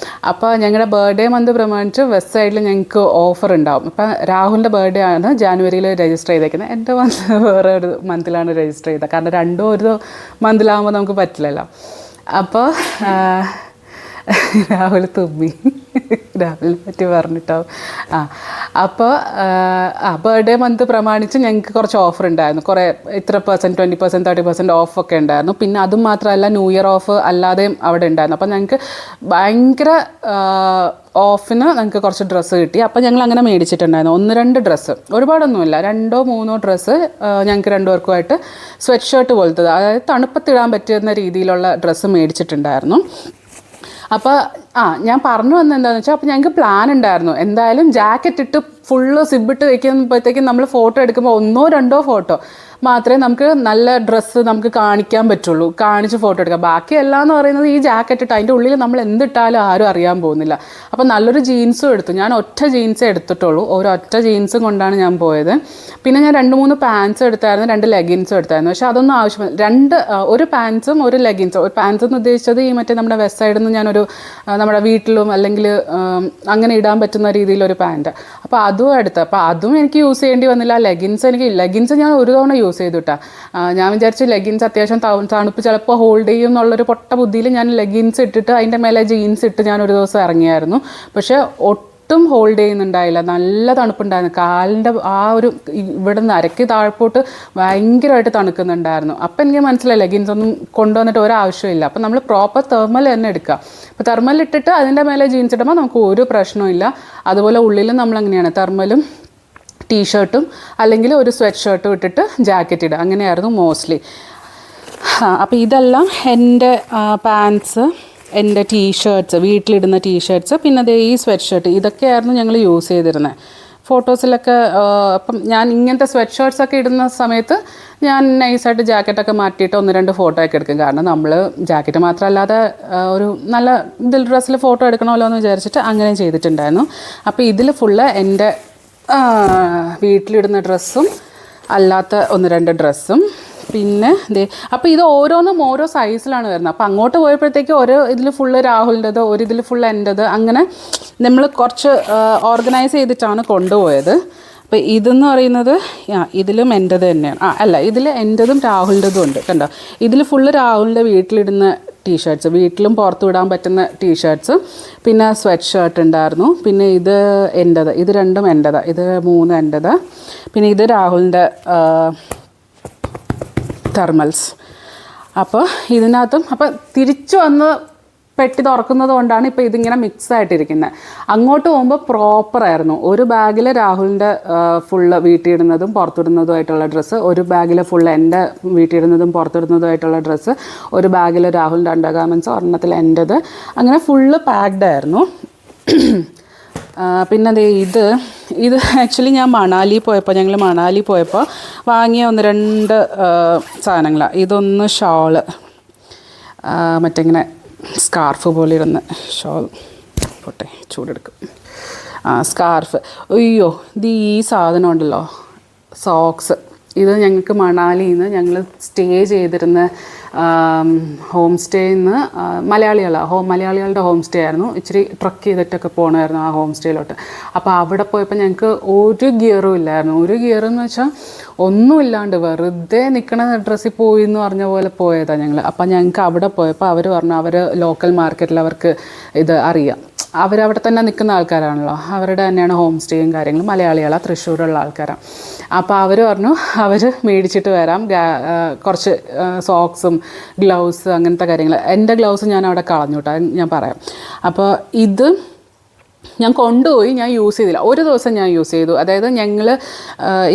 അപ്പോൾ ഞങ്ങളുടെ ബർത്ത്ഡേ മന്ത് പ്രമാണിച്ച് വെസ്റ്റ് സൈഡിൽ ഞങ്ങൾക്ക് ഓഫർ ഉണ്ടാവും. അപ്പം രാഹുലിൻ്റെ ബർത്ത്ഡേ ആണ് ജാനുവരിയിൽ രജിസ്റ്റർ ചെയ്തേക്കുന്നത്. എൻ്റെ മന്ത് വേറെ ഒരു മന്തിലാണ് രജിസ്റ്റർ ചെയ്തത്, കാരണം രണ്ടും ഒരു മന്തിലാകുമ്പോൾ നമുക്ക് പറ്റില്ലല്ലോ. അപ്പോൾ രാഹുൽ തുമ്മി, രാഹുലിനെ പറ്റി പറഞ്ഞിട്ടാവും. അപ്പോൾ ബർത്ത്ഡേ മന്ത് പ്രമാണിച്ച് ഞങ്ങൾക്ക് കുറച്ച് ഓഫർ ഉണ്ടായിരുന്നു. ഇത്ര %, 20%, 30% ഓഫൊക്കെ ഉണ്ടായിരുന്നു. പിന്നെ അതും മാത്രമല്ല, ന്യൂ ഇയർ ഓഫ് അല്ലാതെയും അവിടെ ഉണ്ടായിരുന്നു. അപ്പോൾ ഞങ്ങൾക്ക് ഭയങ്കര ഓഫിന് ഞങ്ങൾക്ക് കുറച്ച് ഡ്രസ്സ് കിട്ടി. അപ്പോൾ ഞങ്ങൾ അങ്ങനെ മേടിച്ചിട്ടുണ്ടായിരുന്നു 1-2 ഡ്രസ്സ്, ഒരുപാടൊന്നുമില്ല, 2-3 ഡ്രസ്സ് ഞങ്ങൾക്ക് 2 പേർക്കുമായിട്ട് സ്വെറ്റ് ഷർട്ട് പോലത്തത്, അതായത് തണുപ്പത്തിടാൻ പറ്റുന്ന രീതിയിലുള്ള ഡ്രസ്സ് മേടിച്ചിട്ടുണ്ടായിരുന്നു. അപ്പോൾ ഞാൻ പറഞ്ഞു വന്നത് എന്താണെന്ന് വെച്ചാൽ, അപ്പോൾ ഞങ്ങൾക്ക് പ്ലാൻ ഉണ്ടായിരുന്നു, എന്തായാലും ജാക്കറ്റ് ഇട്ട് ഫുള്ള് സിബിട്ട് വയ്ക്കുമ്പോഴത്തേക്കും നമ്മൾ ഫോട്ടോ എടുക്കുമ്പോൾ 1-2 ഫോട്ടോ മാത്രമേ നമുക്ക് നല്ല ഡ്രസ്സ് നമുക്ക് കാണിക്കാൻ പറ്റുള്ളൂ, കാണിച്ച് ഫോട്ടോ എടുക്കാം. ബാക്കി എല്ലാം എന്ന് പറയുന്നത് ഈ ജാക്കറ്റ് ഇട്ട് അതിൻ്റെ ഉള്ളിൽ നമ്മൾ എന്തിട്ടാലും ആരും അറിയാൻ പോകുന്നില്ല. അപ്പോൾ നല്ലൊരു ജീൻസും എടുത്തു. ഞാൻ ഒറ്റ ജീൻസേ എടുത്തിട്ടുള്ളൂ, ഒരൊറ്റ ജീൻസും കൊണ്ടാണ് ഞാൻ പോയത്. പിന്നെ ഞാൻ 2-3 പാൻസും എടുത്തായിരുന്നു, 2 ലെഗിൻസും എടുത്തായിരുന്നു. പക്ഷേ അതൊന്നും ആവശ്യമില്ല. ഒരു പാൻസും ഒരു ലെഗിൻസും. ഒരു പാൻസ് എന്ന് ഉദ്ദേശിച്ചത് ഈ മറ്റേ നമ്മുടെ വെസ്റ്റ് സൈഡിൽ നിന്ന് ഞാനൊരു നമ്മുടെ വീട്ടിലും അല്ലെങ്കിൽ അങ്ങനെ ഇടാൻ പറ്റുന്ന രീതിയിലൊരു പാൻറ്റ്. അപ്പോൾ അതും എടുത്ത്, അപ്പോൾ അതും എനിക്ക് യൂസ് ചെയ്യേണ്ടി വന്നില്ല. ലെഗിൻസ് ഞാൻ ഒരു തവണ യൂസ് ചെയ്തു കേട്ടോ. ഞാൻ വിചാരിച്ചു ലെഗിൻസ് അത്യാവശ്യം തണുപ്പ് ചിലപ്പോൾ ഹോൾഡ് ചെയ്യും എന്നുള്ളൊരു പൊട്ട ബുദ്ധിയിൽ ഞാൻ ലെഗിൻസ് ഇട്ടിട്ട് അതിൻ്റെ മേലെ ജീൻസ് ഇട്ട് ഞാൻ ഒരു ദിവസം ഇറങ്ങിയായിരുന്നു. പക്ഷേ ഒട്ടും ഹോൾഡ് ചെയ്യുന്നുണ്ടായില്ല, നല്ല തണുപ്പുണ്ടായിരുന്നു. കാലിൻ്റെ ആ ഒരു ഇവിടെ നിന്ന് അരക്ക് താഴ്പോട്ട് ഭയങ്കരമായിട്ട് തണുക്കുന്നുണ്ടായിരുന്നു. അപ്പം എനിക്ക് മനസ്സിലായി ലെഗിൻസ് ഒന്നും കൊണ്ടുവന്നിട്ട് ഒരാവശ്യമില്ല. അപ്പം നമ്മൾ പ്രോപ്പർ തെർമൽ തന്നെ എടുക്കുക. അപ്പോൾ തെർമൽ ഇട്ടിട്ട് അതിൻ്റെ മേലെ ജീൻസ് ഇടുമ്പോൾ നമുക്ക് ഒരു പ്രശ്നവും. അതുപോലെ ഉള്ളിലും നമ്മളങ്ങനെയാണ് തെർമലും ടീഷർട്ടും അല്ലെങ്കിൽ ഒരു സ്വെറ്റ് ഷർട്ടും ഇട്ടിട്ട് ജാക്കറ്റ് ഇടുക, അങ്ങനെയായിരുന്നു മോസ്റ്റ്ലി. അപ്പോൾ ഇതെല്ലാം എൻ്റെ പാൻറ്റ്സ്, എൻ്റെ ടീഷർട്ട്സ്, വീട്ടിലിടുന്ന ടീഷർട്ട്സ്, പിന്നെ അതേ ഈ സ്വെറ്റ് ഷർട്ട്, ഇതൊക്കെയായിരുന്നു ഞങ്ങൾ യൂസ് ചെയ്തിരുന്നത് ഫോട്ടോസിലൊക്കെ. അപ്പം ഞാൻ ഇങ്ങനത്തെ സ്വെറ്റ് ഷർട്ട്സൊക്കെ ഇടുന്ന സമയത്ത് ഞാൻ നൈസായിട്ട് ജാക്കറ്റൊക്കെ മാറ്റിയിട്ട് 1-2 ഫോട്ടോ ഒക്കെ എടുക്കും. കാരണം നമ്മൾ ജാക്കറ്റ് മാത്രമല്ലാതെ ഒരു നല്ല ഇതിൽ ഡ്രസ്സിൽ ഫോട്ടോ എടുക്കണമല്ലോ എന്ന് വിചാരിച്ചിട്ട് അങ്ങനെ ചെയ്തിട്ടുണ്ടായിരുന്നു. അപ്പോൾ ഇതിൽ ഫുള്ള് എൻ്റെ വീട്ടിലിടുന്ന ഡ്രസ്സും അല്ലാത്ത 1-2 ഡ്രസ്സും. പിന്നെ അപ്പോൾ ഇത് ഓരോന്നും ഓരോ സൈസിലാണ് വരുന്നത്. അപ്പോൾ അങ്ങോട്ട് പോയപ്പോഴത്തേക്ക് ഓരോ ഇതിൽ ഫുള്ള് രാഹുലിൻ്റെത്, ഒരു ഇതിൽ ഫുള്ള് എൻ്റെത്, അങ്ങനെ നമ്മൾ കുറച്ച് ഓർഗനൈസ് ചെയ്തിട്ടാണ് കൊണ്ടുപോയത്. അപ്പോൾ ഇതെന്ന് പറയുന്നത് ഇതിലും എൻ്റെത് തന്നെയാണ്. അല്ല, ഇതിൽ എൻ്റെതും രാഹുലിൻ്റെതും ഉണ്ട്. കണ്ടോ, ഇതിൽ ഫുള്ള് രാഹുലിൻ്റെ വീട്ടിലിടുന്ന ടീഷർട്ട്സ്, വീട്ടിലും പുറത്തു വിടാൻ പറ്റുന്ന ടീഷർട്ട്സ്, പിന്നെ സ്വെറ്റ് ഷർട്ട് ഉണ്ടായിരുന്നു. പിന്നെ ഇത് എൻ്റെത്, ഇത് രണ്ടും എൻ്റെതാണ്, ഇത് 3 എൻ്റെത്. പിന്നെ ഇത് രാഹുലിൻ്റെ തെർമൽസ്. അപ്പോൾ ഇതിനകത്തും അപ്പോൾ തിരിച്ചു വന്ന് പെട്ടി തുറക്കുന്നത് കൊണ്ടാണ് ഇപ്പോൾ ഇതിങ്ങനെ മിക്സ് ആയിട്ടിരിക്കുന്നത്. അങ്ങോട്ട് പോകുമ്പോൾ പ്രോപ്പറായിരുന്നു. ഒരു ബാഗിൽ രാഹുലിൻ്റെ ഫുള്ള് വീട്ടിലിടുന്നതും പുറത്തിടുന്നതുമായിട്ടുള്ള ഡ്രസ്സ്, ഒരു ബാഗിൽ ഫുള്ള് എൻ്റെ വീട്ടിലിടുന്നതും പുറത്തിടുന്നതുമായിട്ടുള്ള ഡ്രസ്സ്, ഒരു ബാഗിൽ രാഹുലിൻ്റെ അണ്ടർ ഗാർമെൻറ്റ്സ്, ഒരെണ്ണത്തിൽ എൻ്റെത്, അങ്ങനെ ഫുള്ള് പാക്ഡ് ആയിരുന്നു. പിന്നെ ഇത് ആക്ച്വലി ഞാൻ ഞങ്ങൾ മണാലി പോയപ്പോൾ വാങ്ങിയ 1-2 സാധനങ്ങളാണ്. ഇതൊന്ന് ഷോള്, മറ്റിങ്ങനെ സ്കാർഫ് പോലെ ഇരുന്ന് ഷോൾ, പോട്ടെ ചൂടെടുക്കും, സ്കാർഫ്. അയ്യോ, ഈ സാധനം ഉണ്ടല്ലോ, സോക്സ്. ഇത് ഞങ്ങൾക്ക് മണാലിയിൽ നിന്ന് ഞങ്ങൾ സ്റ്റേ ചെയ്തിരുന്ന ഹോം സ്റ്റേയിൽ നിന്ന് മലയാളികളുടെ ഹോം സ്റ്റേ ആയിരുന്നു. ഇച്ചിരി ട്രക്ക് ചെയ്തിട്ടൊക്കെ പോകണമായിരുന്നു ആ ഹോം സ്റ്റേയിലോട്ട്. അപ്പോൾ അവിടെ പോയപ്പോൾ ഞങ്ങൾക്ക് ഒരു ഗിയറും ഇല്ലായിരുന്നു. ഒരു ഗിയറെന്ന് വെച്ചാൽ ഒന്നുമില്ലാണ്ട് വെറുതെ നിൽക്കണ ഡ്രസ്സിൽ പോയി എന്ന് പറഞ്ഞ പോലെ പോയതാണ് ഞങ്ങൾ. അപ്പോൾ ഞങ്ങൾക്ക് അവിടെ പോയപ്പോൾ അവർ പറഞ്ഞു അവർ ലോക്കൽ മാർക്കറ്റിൽ അവർക്ക് ഇത് അറിയാം, അവരവിടെ തന്നെ നിൽക്കുന്ന ആൾക്കാരാണല്ലോ, അവരുടെ തന്നെയാണ് ഹോം സ്റ്റേയും കാര്യങ്ങളും, മലയാളികളാണ്, തൃശ്ശൂരുള്ള ആൾക്കാരാണ്. അപ്പോൾ അവർ പറഞ്ഞു അവർ മേടിച്ചിട്ട് വരാം കുറച്ച് സോക്സും ഗ്ലൗസ് അങ്ങനത്തെ കാര്യങ്ങൾ. എൻ്റെ ഗ്ലൗസ് ഞാൻ അവിടെ കളഞ്ഞു കേട്ടോ, ഞാൻ പറയാം. അപ്പോൾ ഇത് ഞാൻ കൊണ്ടുപോയി, ഞാൻ യൂസ് ചെയ്തില്ല. ഒരു ദിവസം ഞാൻ യൂസ് ചെയ്തു. അതായത് ഞങ്ങൾ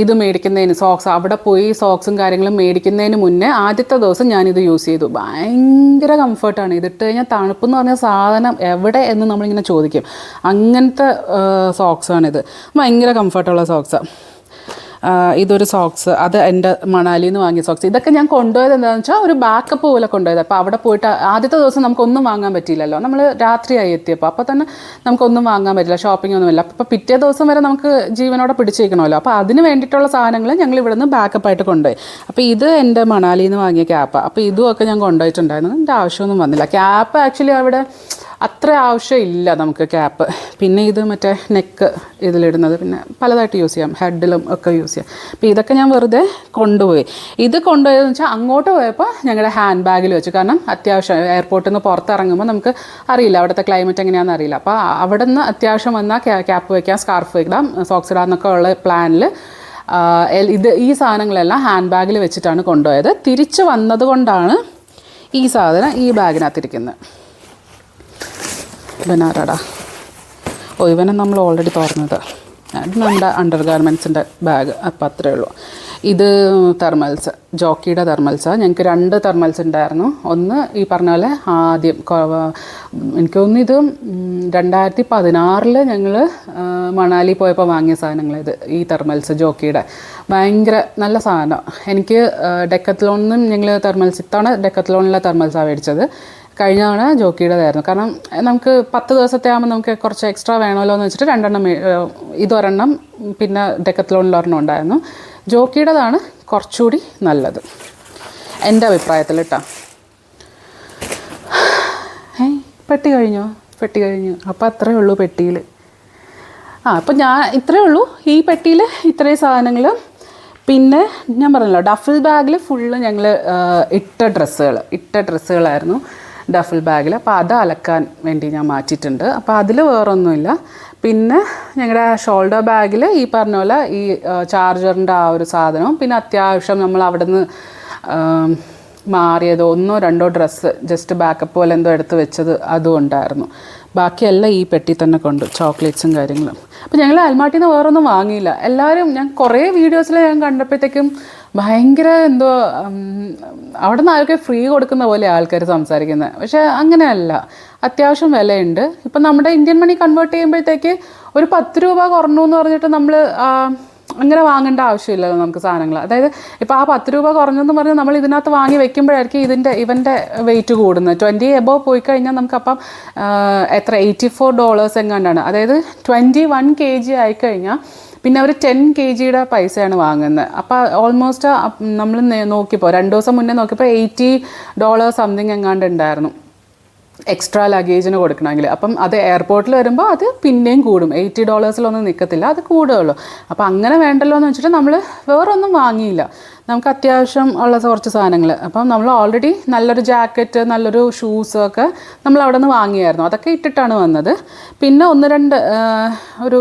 ഇത് മേടിക്കുന്നതിന് അവിടെ പോയി സോക്സും കാര്യങ്ങളും മേടിക്കുന്നതിന് മുന്നേ ആദ്യത്തെ ദിവസം ഞാനിത് യൂസ് ചെയ്തു. ഭയങ്കര കംഫർട്ടാണ്. ഇതിട്ട് കഴിഞ്ഞാൽ തണുപ്പെന്ന് പറഞ്ഞ സാധനം എവിടെ എന്ന് നമ്മളിങ്ങനെ ചോദിക്കും. അങ്ങനത്തെ സോക്സാണിത്. ഭയങ്കര കംഫർട്ടുള്ള സോക്സാണ്. ഇതൊരു സോക്സ്, അത് എൻ്റെ മണാലിയിൽ നിന്ന് വാങ്ങിയ സോക്സ്. ഇതൊക്കെ ഞാൻ കൊണ്ടുപോയത് എന്താണെന്ന് വെച്ചാൽ ഒരു ബാക്കപ്പ് പോലെ കൊണ്ടുപോയത്. അപ്പോൾ അവിടെ പോയിട്ട് ആദ്യത്തെ ദിവസം നമുക്കൊന്നും വാങ്ങാൻ പറ്റിയില്ലല്ലോ, നമ്മൾ രാത്രിയായി എത്തിയപ്പോൾ. അപ്പോൾ തന്നെ നമുക്കൊന്നും വാങ്ങാൻ പറ്റില്ല, ഷോപ്പിംഗ് ഒന്നുമില്ല. അപ്പോൾ പിറ്റേ ദിവസം വരെ നമുക്ക് ജീവനോടെ പിടിച്ചേക്കണമല്ലോ. അപ്പോൾ അതിന് വേണ്ടിയിട്ടുള്ള സാധനങ്ങൾ ഞങ്ങൾ ഇവിടെ നിന്ന് ബാക്കപ്പായിട്ട് കൊണ്ടുപോയി. അപ്പോൾ ഇത് എൻ്റെ മണാലിയിൽ നിന്ന് വാങ്ങിയ ക്യാപ്പാണ്. അപ്പോൾ ഇതുമൊക്കെ ഞാൻ കൊണ്ടുപോയിട്ടുണ്ടായിരുന്നു. എൻ്റെ ആവശ്യമൊന്നും വന്നില്ല. ക്യാപ്പ് ആക്ച്വലി അവിടെ അത്ര ആവശ്യമില്ല നമുക്ക് ക്യാപ്പ്. പിന്നെ ഇത് മറ്റേ നെക്ക് ഇതിലിടുന്നത് പിന്നെ പലതായിട്ട് യൂസ് ചെയ്യാം, ഹെഡിലും ഒക്കെ യൂസ് ചെയ്യാം. അപ്പോൾ ഇതൊക്കെ ഞാൻ വെറുതെ കൊണ്ടുപോയി. ഇത് കൊണ്ടുപോയതെന്ന് വെച്ചാൽ അങ്ങോട്ട് പോയപ്പോൾ ഞങ്ങളുടെ ഹാൻഡ് ബാഗിൽ വെച്ചു. കാരണം അത്യാവശ്യം എയർപോർട്ടിൽ നിന്ന് പുറത്തിറങ്ങുമ്പോൾ നമുക്ക് അറിയില്ല അവിടുത്തെ ക്ലൈമറ്റ് എങ്ങനെയാണെന്ന് അറിയില്ല. അപ്പോൾ അവിടെ നിന്ന് അത്യാവശ്യം വന്നാൽ ക്യാപ്പ് വയ്ക്കാം, സ്കാർഫ് വയ്ക്കാം, സോക്സ് ഇടാമെന്നൊക്കെ ഉള്ള പ്ലാനിൽ ഈ സാധനങ്ങളെല്ലാം ഹാൻഡ് ബാഗിൽ വെച്ചിട്ടാണ് കൊണ്ടുപോയത്. തിരിച്ച് വന്നതുകൊണ്ടാണ് ഈ സാധനം ഈ ബാഗിനകത്തിരിക്കുന്നത്. ഇവനാരാടാ? ഇവനെ നമ്മൾ ഓൾറെഡി തുറന്നത്. അത് നമ്മുടെ അണ്ടർ ഗാർമെൻറ്റ്സിൻ്റെ ബാഗ്. അപ്പം അത്രയേ ഉള്ളൂ. ഇത് തെർമൽസ്, ജോക്കിയുടെ തെർമൽസാണ്. ഞങ്ങൾക്ക് 2 തെർമൽസ് ഉണ്ടായിരുന്നു. ഒന്ന് ഈ പറഞ്ഞ പോലെ ആദ്യം എനിക്ക് തോന്നുന്നു ഇത് 2016 ഞങ്ങൾ മണാലി പോയപ്പോൾ വാങ്ങിയ സാധനങ്ങൾ. ഈ തെർമൽസ് ജോക്കിയുടെ ഭയങ്കര നല്ല സാധനം. എനിക്ക് ഡെക്കത്ലോണിൽ നിന്നും ഞങ്ങൾ തെർമൽസ്, ഇത്തവണ ഡെക്കത്ലോണിലെ തെർമൽസാണ് മേടിച്ചത്. കഴിഞ്ഞ തവണ ജോക്കിയുടേതായിരുന്നു. കാരണം നമുക്ക് 10 ദിവസത്തെ ആകുമ്പോൾ നമുക്ക് കുറച്ച് എക്സ്ട്രാ വേണമല്ലോ എന്ന് വെച്ചിട്ട് 2 എണ്ണം, ഇതൊരെണ്ണം പിന്നെ ഡെക്കത്ലോണിലൊരെണ്ണം ഉണ്ടായിരുന്നു. ജോക്കിയുടേതാണ് കുറച്ചുകൂടി നല്ലത് എൻ്റെ അഭിപ്രായത്തിൽ കേട്ടോ. പെട്ടി കഴിഞ്ഞോ? പെട്ടി കഴിഞ്ഞു. അപ്പോൾ അത്രയേ ഉള്ളൂ പെട്ടിയിൽ. അപ്പോൾ ഞാൻ ഇത്രയേ ഉള്ളൂ ഈ പെട്ടിയിൽ, ഇത്രയും സാധനങ്ങൾ. പിന്നെ ഞാൻ പറഞ്ഞല്ലോ ഡഫിൾ ബാഗിൽ ഫുള്ള് ഞങ്ങൾ ഇട്ട ഡ്രസ്സുകളായിരുന്നു ഡഫിൾ ബാഗിൽ. അപ്പോൾ അത് അലക്കാൻ വേണ്ടി ഞാൻ മാറ്റിയിട്ടുണ്ട്. അപ്പോൾ അതിൽ വേറൊന്നുമില്ല. പിന്നെ ഞങ്ങളുടെ ഷോൾഡർ ബാഗിൽ ഈ പറഞ്ഞ പോലെ ഈ ചാർജറിൻ്റെ ആ ഒരു സാധനവും, പിന്നെ അത്യാവശ്യം നമ്മൾ അവിടെ നിന്ന് മാറിയതോ 1 2 ഡ്രസ്സ് ജസ്റ്റ് ബാക്കപ്പ് പോലെ എന്തോ എടുത്ത് വെച്ചത് അതും ഉണ്ടായിരുന്നു. ബാക്കിയെല്ലാം ഈ പെട്ടി തന്നെ കൊണ്ട് ചോക്ലേറ്റ്സും കാര്യങ്ങളും. അപ്പോൾ ഞങ്ങൾ അൽമാട്ടിയിൽ നിന്ന് വേറൊന്നും വാങ്ങിയില്ല. എല്ലാവരും ഞാൻ കുറേ വീഡിയോസിൽ ഞാൻ കണ്ടപ്പോഴത്തേക്കും ഭയങ്കര എന്തോ അവിടെ നിന്ന് ആൾക്കാർ ഫ്രീ കൊടുക്കുന്ന പോലെ ആൾക്കാർ സംസാരിക്കുന്നത്. പക്ഷേ അങ്ങനെയല്ല, അത്യാവശ്യം വിലയുണ്ട്. ഇപ്പം നമ്മുടെ ഇന്ത്യൻ മണി കൺവേർട്ട് ചെയ്യുമ്പോഴത്തേക്ക് ഒരു 10 രൂപ കുറഞ്ഞു എന്ന് പറഞ്ഞിട്ട് നമ്മൾ അങ്ങനെ വാങ്ങേണ്ട ആവശ്യമില്ലല്ലോ നമുക്ക് സാധനങ്ങൾ. അതായത് ഇപ്പോൾ ആ 10 രൂപ കുറഞ്ഞെന്ന് പറഞ്ഞ് നമ്മൾ ഇതിനകത്ത് വാങ്ങി വെക്കുമ്പോഴായിരിക്കും ഇവൻ്റെ വെയിറ്റ് കൂടുന്നത്. 20 എബോവ് പോയി കഴിഞ്ഞാൽ നമുക്കപ്പം എത്ര $84 എങ്ങാണ്ടാണ്. അതായത് 21 kg ആയിക്കഴിഞ്ഞാൽ പിന്നെ അവർ 10 kgയുടെ പൈസയാണ് വാങ്ങുന്നത്. അപ്പോൾ ഓൾമോസ്റ്റ് നമ്മൾ നോക്കിയപ്പോൾ 2 ദിവസം മുന്നേ നോക്കിയപ്പോൾ $80 സംതിങ് എങ്ങാണ്ട് ഉണ്ടായിരുന്നു എക്സ്ട്രാ ലഗേജിന് കൊടുക്കണമെങ്കിൽ. അപ്പം അത് എയർപോർട്ടിൽ വരുമ്പോൾ അത് പിന്നെയും കൂടും. $80 നിൽക്കത്തില്ല, അത് കൂടുകയുള്ളൂ. അപ്പോൾ അങ്ങനെ വേണ്ടല്ലോ എന്ന് വെച്ചിട്ട് നമ്മൾ വേറൊന്നും വാങ്ങിയില്ല. നമുക്ക് അത്യാവശ്യം ഉള്ള കുറച്ച് സാധനങ്ങൾ. അപ്പം നമ്മൾ ഓൾറെഡി നല്ലൊരു ജാക്കറ്റ്, നല്ലൊരു ഷൂസൊക്കെ നമ്മൾ അവിടെ നിന്ന് വാങ്ങിയായിരുന്നു. അതൊക്കെ ഇട്ടിട്ടാണ് വന്നത്. പിന്നെ 1 2 ഒരു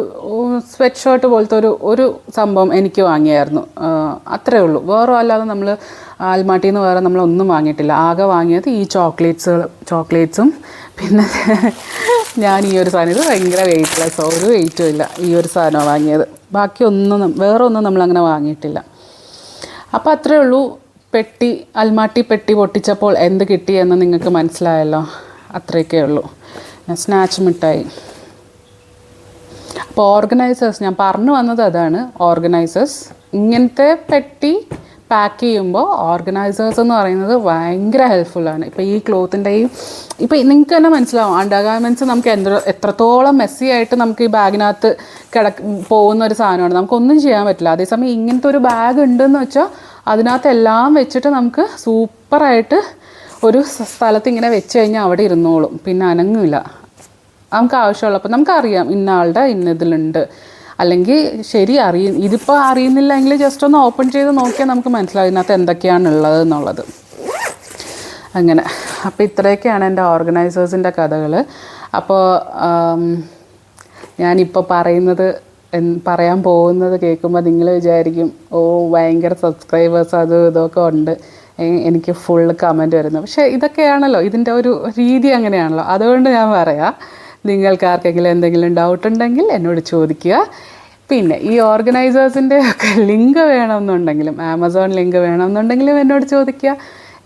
സ്വെറ്റ് ഷർട്ട് പോലത്തെ ഒരു സംഭവം എനിക്ക് വാങ്ങിയായിരുന്നു. അത്രയേ ഉള്ളൂ. വേറെ അല്ലാതെ നമ്മൾ ആൽമാട്ടിയിൽ നിന്ന് വേറെ നമ്മളൊന്നും വാങ്ങിയിട്ടില്ല. ആകെ വാങ്ങിയത് ഈ ചോക്ലേറ്റ്സും പിന്നെ ഞാൻ ഈ ഒരു സാധനം, ഇത് ഭയങ്കര വെയിറ്റ്ലെസ്, ഒരു വെയിറ്റും ഇല്ല, ഈ ഒരു സാധനമാണ് വാങ്ങിയത്. ബാക്കി വേറെ ഒന്നും നമ്മളങ്ങനെ വാങ്ങിയിട്ടില്ല. അപ്പോൾ അത്രയേ ഉള്ളൂ. അൽമാട്ടി പെട്ടി പൊട്ടിച്ചപ്പോൾ എന്ത് കിട്ടിയെന്ന് നിങ്ങൾക്ക് മനസ്സിലായല്ലോ. അത്രയൊക്കെ ഉള്ളൂ. സ്നാച്ച് മിഠായി. അപ്പോൾ ഓർഗനൈസേഴ്സ് ഞാൻ പറഞ്ഞു വന്നത് അതാണ്. ഓർഗനൈസേഴ്സ് ഇങ്ങനത്തെ പെട്ടി പാക്ക് ചെയ്യുമ്പോൾ ഓർഗനൈസേഴ്സ് എന്ന് പറയുന്നത് ഭയങ്കര ഹെൽപ്ഫുള്ളാണ്. ഇപ്പോൾ ഈ ക്ലോത്തിൻ്റെ ഇപ്പോൾ നിങ്ങൾക്ക് തന്നെ മനസ്സിലാവും അണ്ടർ ഗാർമെൻറ്റ്സ് നമുക്ക് എത്രത്തോളം മെസ്സി ആയിട്ട് നമുക്ക് ഈ ബാഗിനകത്ത് പോകുന്ന ഒരു സാധനമാണ്. നമുക്കൊന്നും ചെയ്യാൻ പറ്റില്ല. അതേസമയം ഇങ്ങനത്തെ ഒരു ബാഗ് ഉണ്ടെന്ന് വെച്ചാൽ അതിനകത്ത് എല്ലാം വെച്ചിട്ട് നമുക്ക് സൂപ്പറായിട്ട് ഒരു സ്ഥലത്ത് ഇങ്ങനെ വെച്ച് കഴിഞ്ഞാൽ അവിടെ ഇരുന്നോളും, പിന്നെ അനങ്ങില്ല. നമുക്ക് ആവശ്യമുള്ളപ്പോൾ നമുക്കറിയാം ഇന്ന ആളുടെ ഇതിലുണ്ട്. അല്ലെങ്കിൽ ഇതിപ്പോൾ അറിയുന്നില്ലെങ്കിൽ ജസ്റ്റ് ഒന്ന് ഓപ്പൺ ചെയ്ത് നോക്കിയാൽ നമുക്ക് മനസ്സിലാവും ഇതിനകത്ത് എന്തൊക്കെയാണുള്ളത് എന്നുള്ളത്. അങ്ങനെ അപ്പോൾ ഇത്രയൊക്കെയാണ് എൻ്റെ ഓർഗനൈസേഴ്സിൻ്റെ കഥകൾ. അപ്പോൾ ഞാനിപ്പോൾ പറയാൻ പോകുന്നത് കേൾക്കുമ്പോൾ നിങ്ങൾ വിചാരിക്കും ഭയങ്കര സബ്സ്ക്രൈബേഴ്സ് അതും ഇതൊക്കെ ഉണ്ട്, എനിക്ക് ഫുള്ള് കമൻറ്റ് വരുന്നു. പക്ഷേ ഇതൊക്കെയാണല്ലോ ഇതിൻ്റെ ഒരു രീതി, അങ്ങനെയാണല്ലോ. അതുകൊണ്ട് ഞാൻ പറയാം, നിങ്ങൾക്ക് ആർക്കെങ്കിലും എന്തെങ്കിലും ഡൗട്ട് ഉണ്ടെങ്കിൽ എന്നോട് ചോദിക്കുക. പിന്നെ ഈ ഓർഗനൈസേഴ്സിൻ്റെ ഒക്കെ ലിങ്ക് വേണമെന്നുണ്ടെങ്കിലും ആമസോൺ ലിങ്ക് വേണമെന്നുണ്ടെങ്കിലും എന്നോട് ചോദിക്കുക.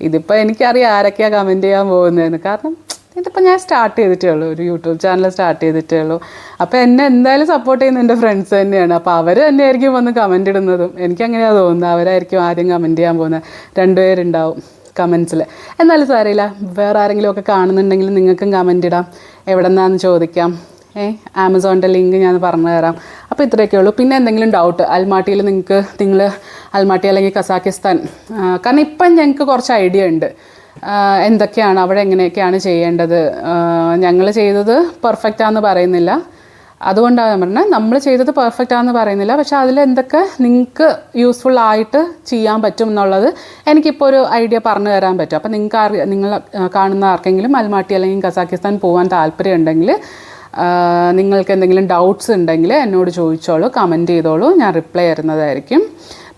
ഇതിപ്പോൾ എനിക്കറിയാം ആരൊക്കെയാണ് കമൻറ്റ് ചെയ്യാൻ പോകുന്നതെന്ന്. കാരണം ഇതിപ്പോൾ ഞാൻ സ്റ്റാർട്ട് ചെയ്തിട്ടേ ഉള്ളൂ, ഒരു യൂട്യൂബ് ചാനൽ സ്റ്റാർട്ട് ചെയ്തിട്ടേ ഉള്ളൂ. അപ്പോൾ എന്നെ എന്തായാലും സപ്പോർട്ട് ചെയ്യുന്ന എൻ്റെ ഫ്രണ്ട്സ് തന്നെയാണ്. അപ്പോൾ അവർ തന്നെയായിരിക്കും വന്ന് കമൻറ്റ് ഇടുന്നതും. എനിക്കങ്ങനെയാണ് തോന്നുന്നത്. അവരായിരിക്കും ആദ്യം കമൻറ്റ് ചെയ്യാൻ പോകുന്നത്. 2 പേരുണ്ടാവും കമൻസിൽ. എന്നാലും സാരമില്ല, വേറെ ആരെങ്കിലും ഒക്കെ കാണുന്നുണ്ടെങ്കിൽ നിങ്ങൾക്കും കമൻറ്റ് ഇടാം, എവിടെ നിന്നാന്ന് ചോദിക്കാം. ആമസോണിൻ്റെ ലിങ്ക് ഞാൻ പറഞ്ഞു തരാം. അപ്പോൾ ഇത്രയൊക്കെ ഉള്ളൂ. പിന്നെ എന്തെങ്കിലും ഡൗട്ട് അൽമാട്ടിയിൽ നിങ്ങൾ അൽമാട്ടി അല്ലെങ്കിൽ കസാക്കിസ്ഥാൻ, കാരണം ഇപ്പം ഞങ്ങൾക്ക് കുറച്ച് ഐഡിയ ഉണ്ട് എന്തൊക്കെയാണ് അവിടെ എങ്ങനെയൊക്കെയാണ് ചെയ്യേണ്ടത്. ഞങ്ങൾ ചെയ്തത് പെർഫെക്റ്റാണെന്ന് പറയുന്നില്ല, അതുകൊണ്ടാണ് ഞാൻ പറഞ്ഞത് നമ്മൾ ചെയ്തത് പെർഫെക്റ്റ് ആണെന്ന് പറയുന്നില്ല. പക്ഷെ അതിലെന്തൊക്കെ നിങ്ങൾക്ക് യൂസ്ഫുൾ ആയിട്ട് ചെയ്യാൻ പറ്റും എന്നുള്ളത് എനിക്കിപ്പോൾ ഒരു ഐഡിയ പറഞ്ഞു തരാൻ പറ്റും. അപ്പോൾ നിങ്ങൾ കാണുന്ന ആർക്കെങ്കിലും അൽമാട്ടി അല്ലെങ്കിൽ കസാക്കിസ്ഥാൻ പോകാൻ താല്പര്യം ഉണ്ടെങ്കിൽ, നിങ്ങൾക്ക് എന്തെങ്കിലും ഡൗട്ട്സ് ഉണ്ടെങ്കിൽ എന്നോട് ചോദിച്ചോളൂ, കമൻറ്റ് ചെയ്തോളൂ, ഞാൻ റിപ്ലൈ തരുന്നതായിരിക്കും.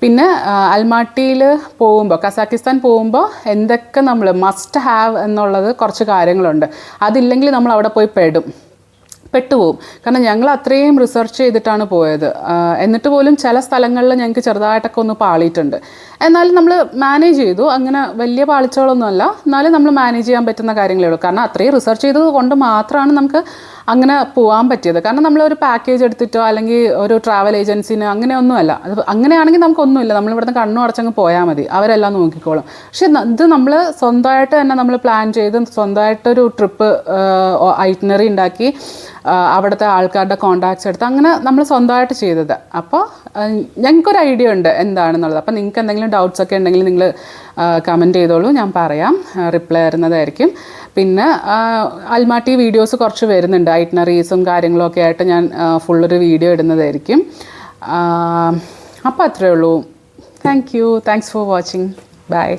പിന്നെ അൽമാട്ടിയിൽ പോകുമ്പോൾ, കസാക്കിസ്ഥാൻ പോകുമ്പോൾ എന്തൊക്കെ നമ്മൾ മസ്റ്റ് ഹാവ് എന്നുള്ളത് കുറച്ച് കാര്യങ്ങളുണ്ട്. അതില്ലെങ്കിൽ നമ്മൾ അവിടെ പോയി പെട്ടുപോകും. കാരണം ഞങ്ങൾ അത്രയും റിസർച്ച് ചെയ്തിട്ടാണ് പോയത്. എന്നിട്ട് പോലും ചില സ്ഥലങ്ങളിൽ ഞങ്ങൾക്ക് ചെറുതായിട്ടൊക്കെ ഒന്ന് പാളിയിട്ടുണ്ട്. എന്നാലും നമ്മൾ മാനേജ് ചെയ്തു. അങ്ങനെ വലിയ പാളിച്ചകളൊന്നുമല്ല, എന്നാലും നമ്മൾ മാനേജ് ചെയ്യാൻ പറ്റുന്ന കാര്യങ്ങളേ ഉള്ളൂ. കാരണം അത്രയും റിസർച്ച് ചെയ്തത് കൊണ്ട് മാത്രമാണ് നമുക്ക് അങ്ങനെ പോകാൻ പറ്റിയത്. കാരണം നമ്മളൊരു പാക്കേജ് എടുത്തിട്ടോ അല്ലെങ്കിൽ ഒരു ട്രാവൽ ഏജൻസിന് അങ്ങനെയൊന്നുമല്ല. അത് അങ്ങനെയാണെങ്കിൽ നമുക്കൊന്നുമില്ല, നമ്മളിവിടുന്ന് കണ്ണു അടച്ചങ്ങ് പോയാൽ മതി, അവരെല്ലാം നോക്കിക്കോളും. പക്ഷെ ഇത് നമ്മൾ സ്വന്തമായിട്ട് തന്നെ നമ്മൾ പ്ലാൻ ചെയ്ത് സ്വന്തമായിട്ടൊരു ട്രിപ്പ് ഐറ്റിനറി ഉണ്ടാക്കി അവിടുത്തെ ആൾക്കാരുടെ കോൺടാക്ട്സ് എടുത്ത് അങ്ങനെ നമ്മൾ സ്വന്തമായിട്ട് ചെയ്തത്. അപ്പോൾ ഞങ്ങൾക്കൊരു ഐഡിയ ഉണ്ട് എന്താണെന്നുള്ളത്. അപ്പോൾ നിങ്ങൾക്ക് എന്തെങ്കിലും ഡൗട്ട്സ് ഒക്കെ ഉണ്ടെങ്കിൽ നിങ്ങൾ കമൻറ്റ് ചെയ്തോളൂ, ഞാൻ പറയാം, റിപ്ലൈ തരുന്നതായിരിക്കും. പിന്നെ അൽമാട്ടി വീഡിയോസ് കുറച്ച് വരുന്നുണ്ട്, ഐറ്റ്നറീസും കാര്യങ്ങളൊക്കെ ആയിട്ട് ഞാൻ ഫുള്ളൊരു വീഡിയോ ഇടുന്നതായിരിക്കും. അപ്പോൾ അത്രയേ ഉള്ളൂ. Thanks for watching. ബൈ.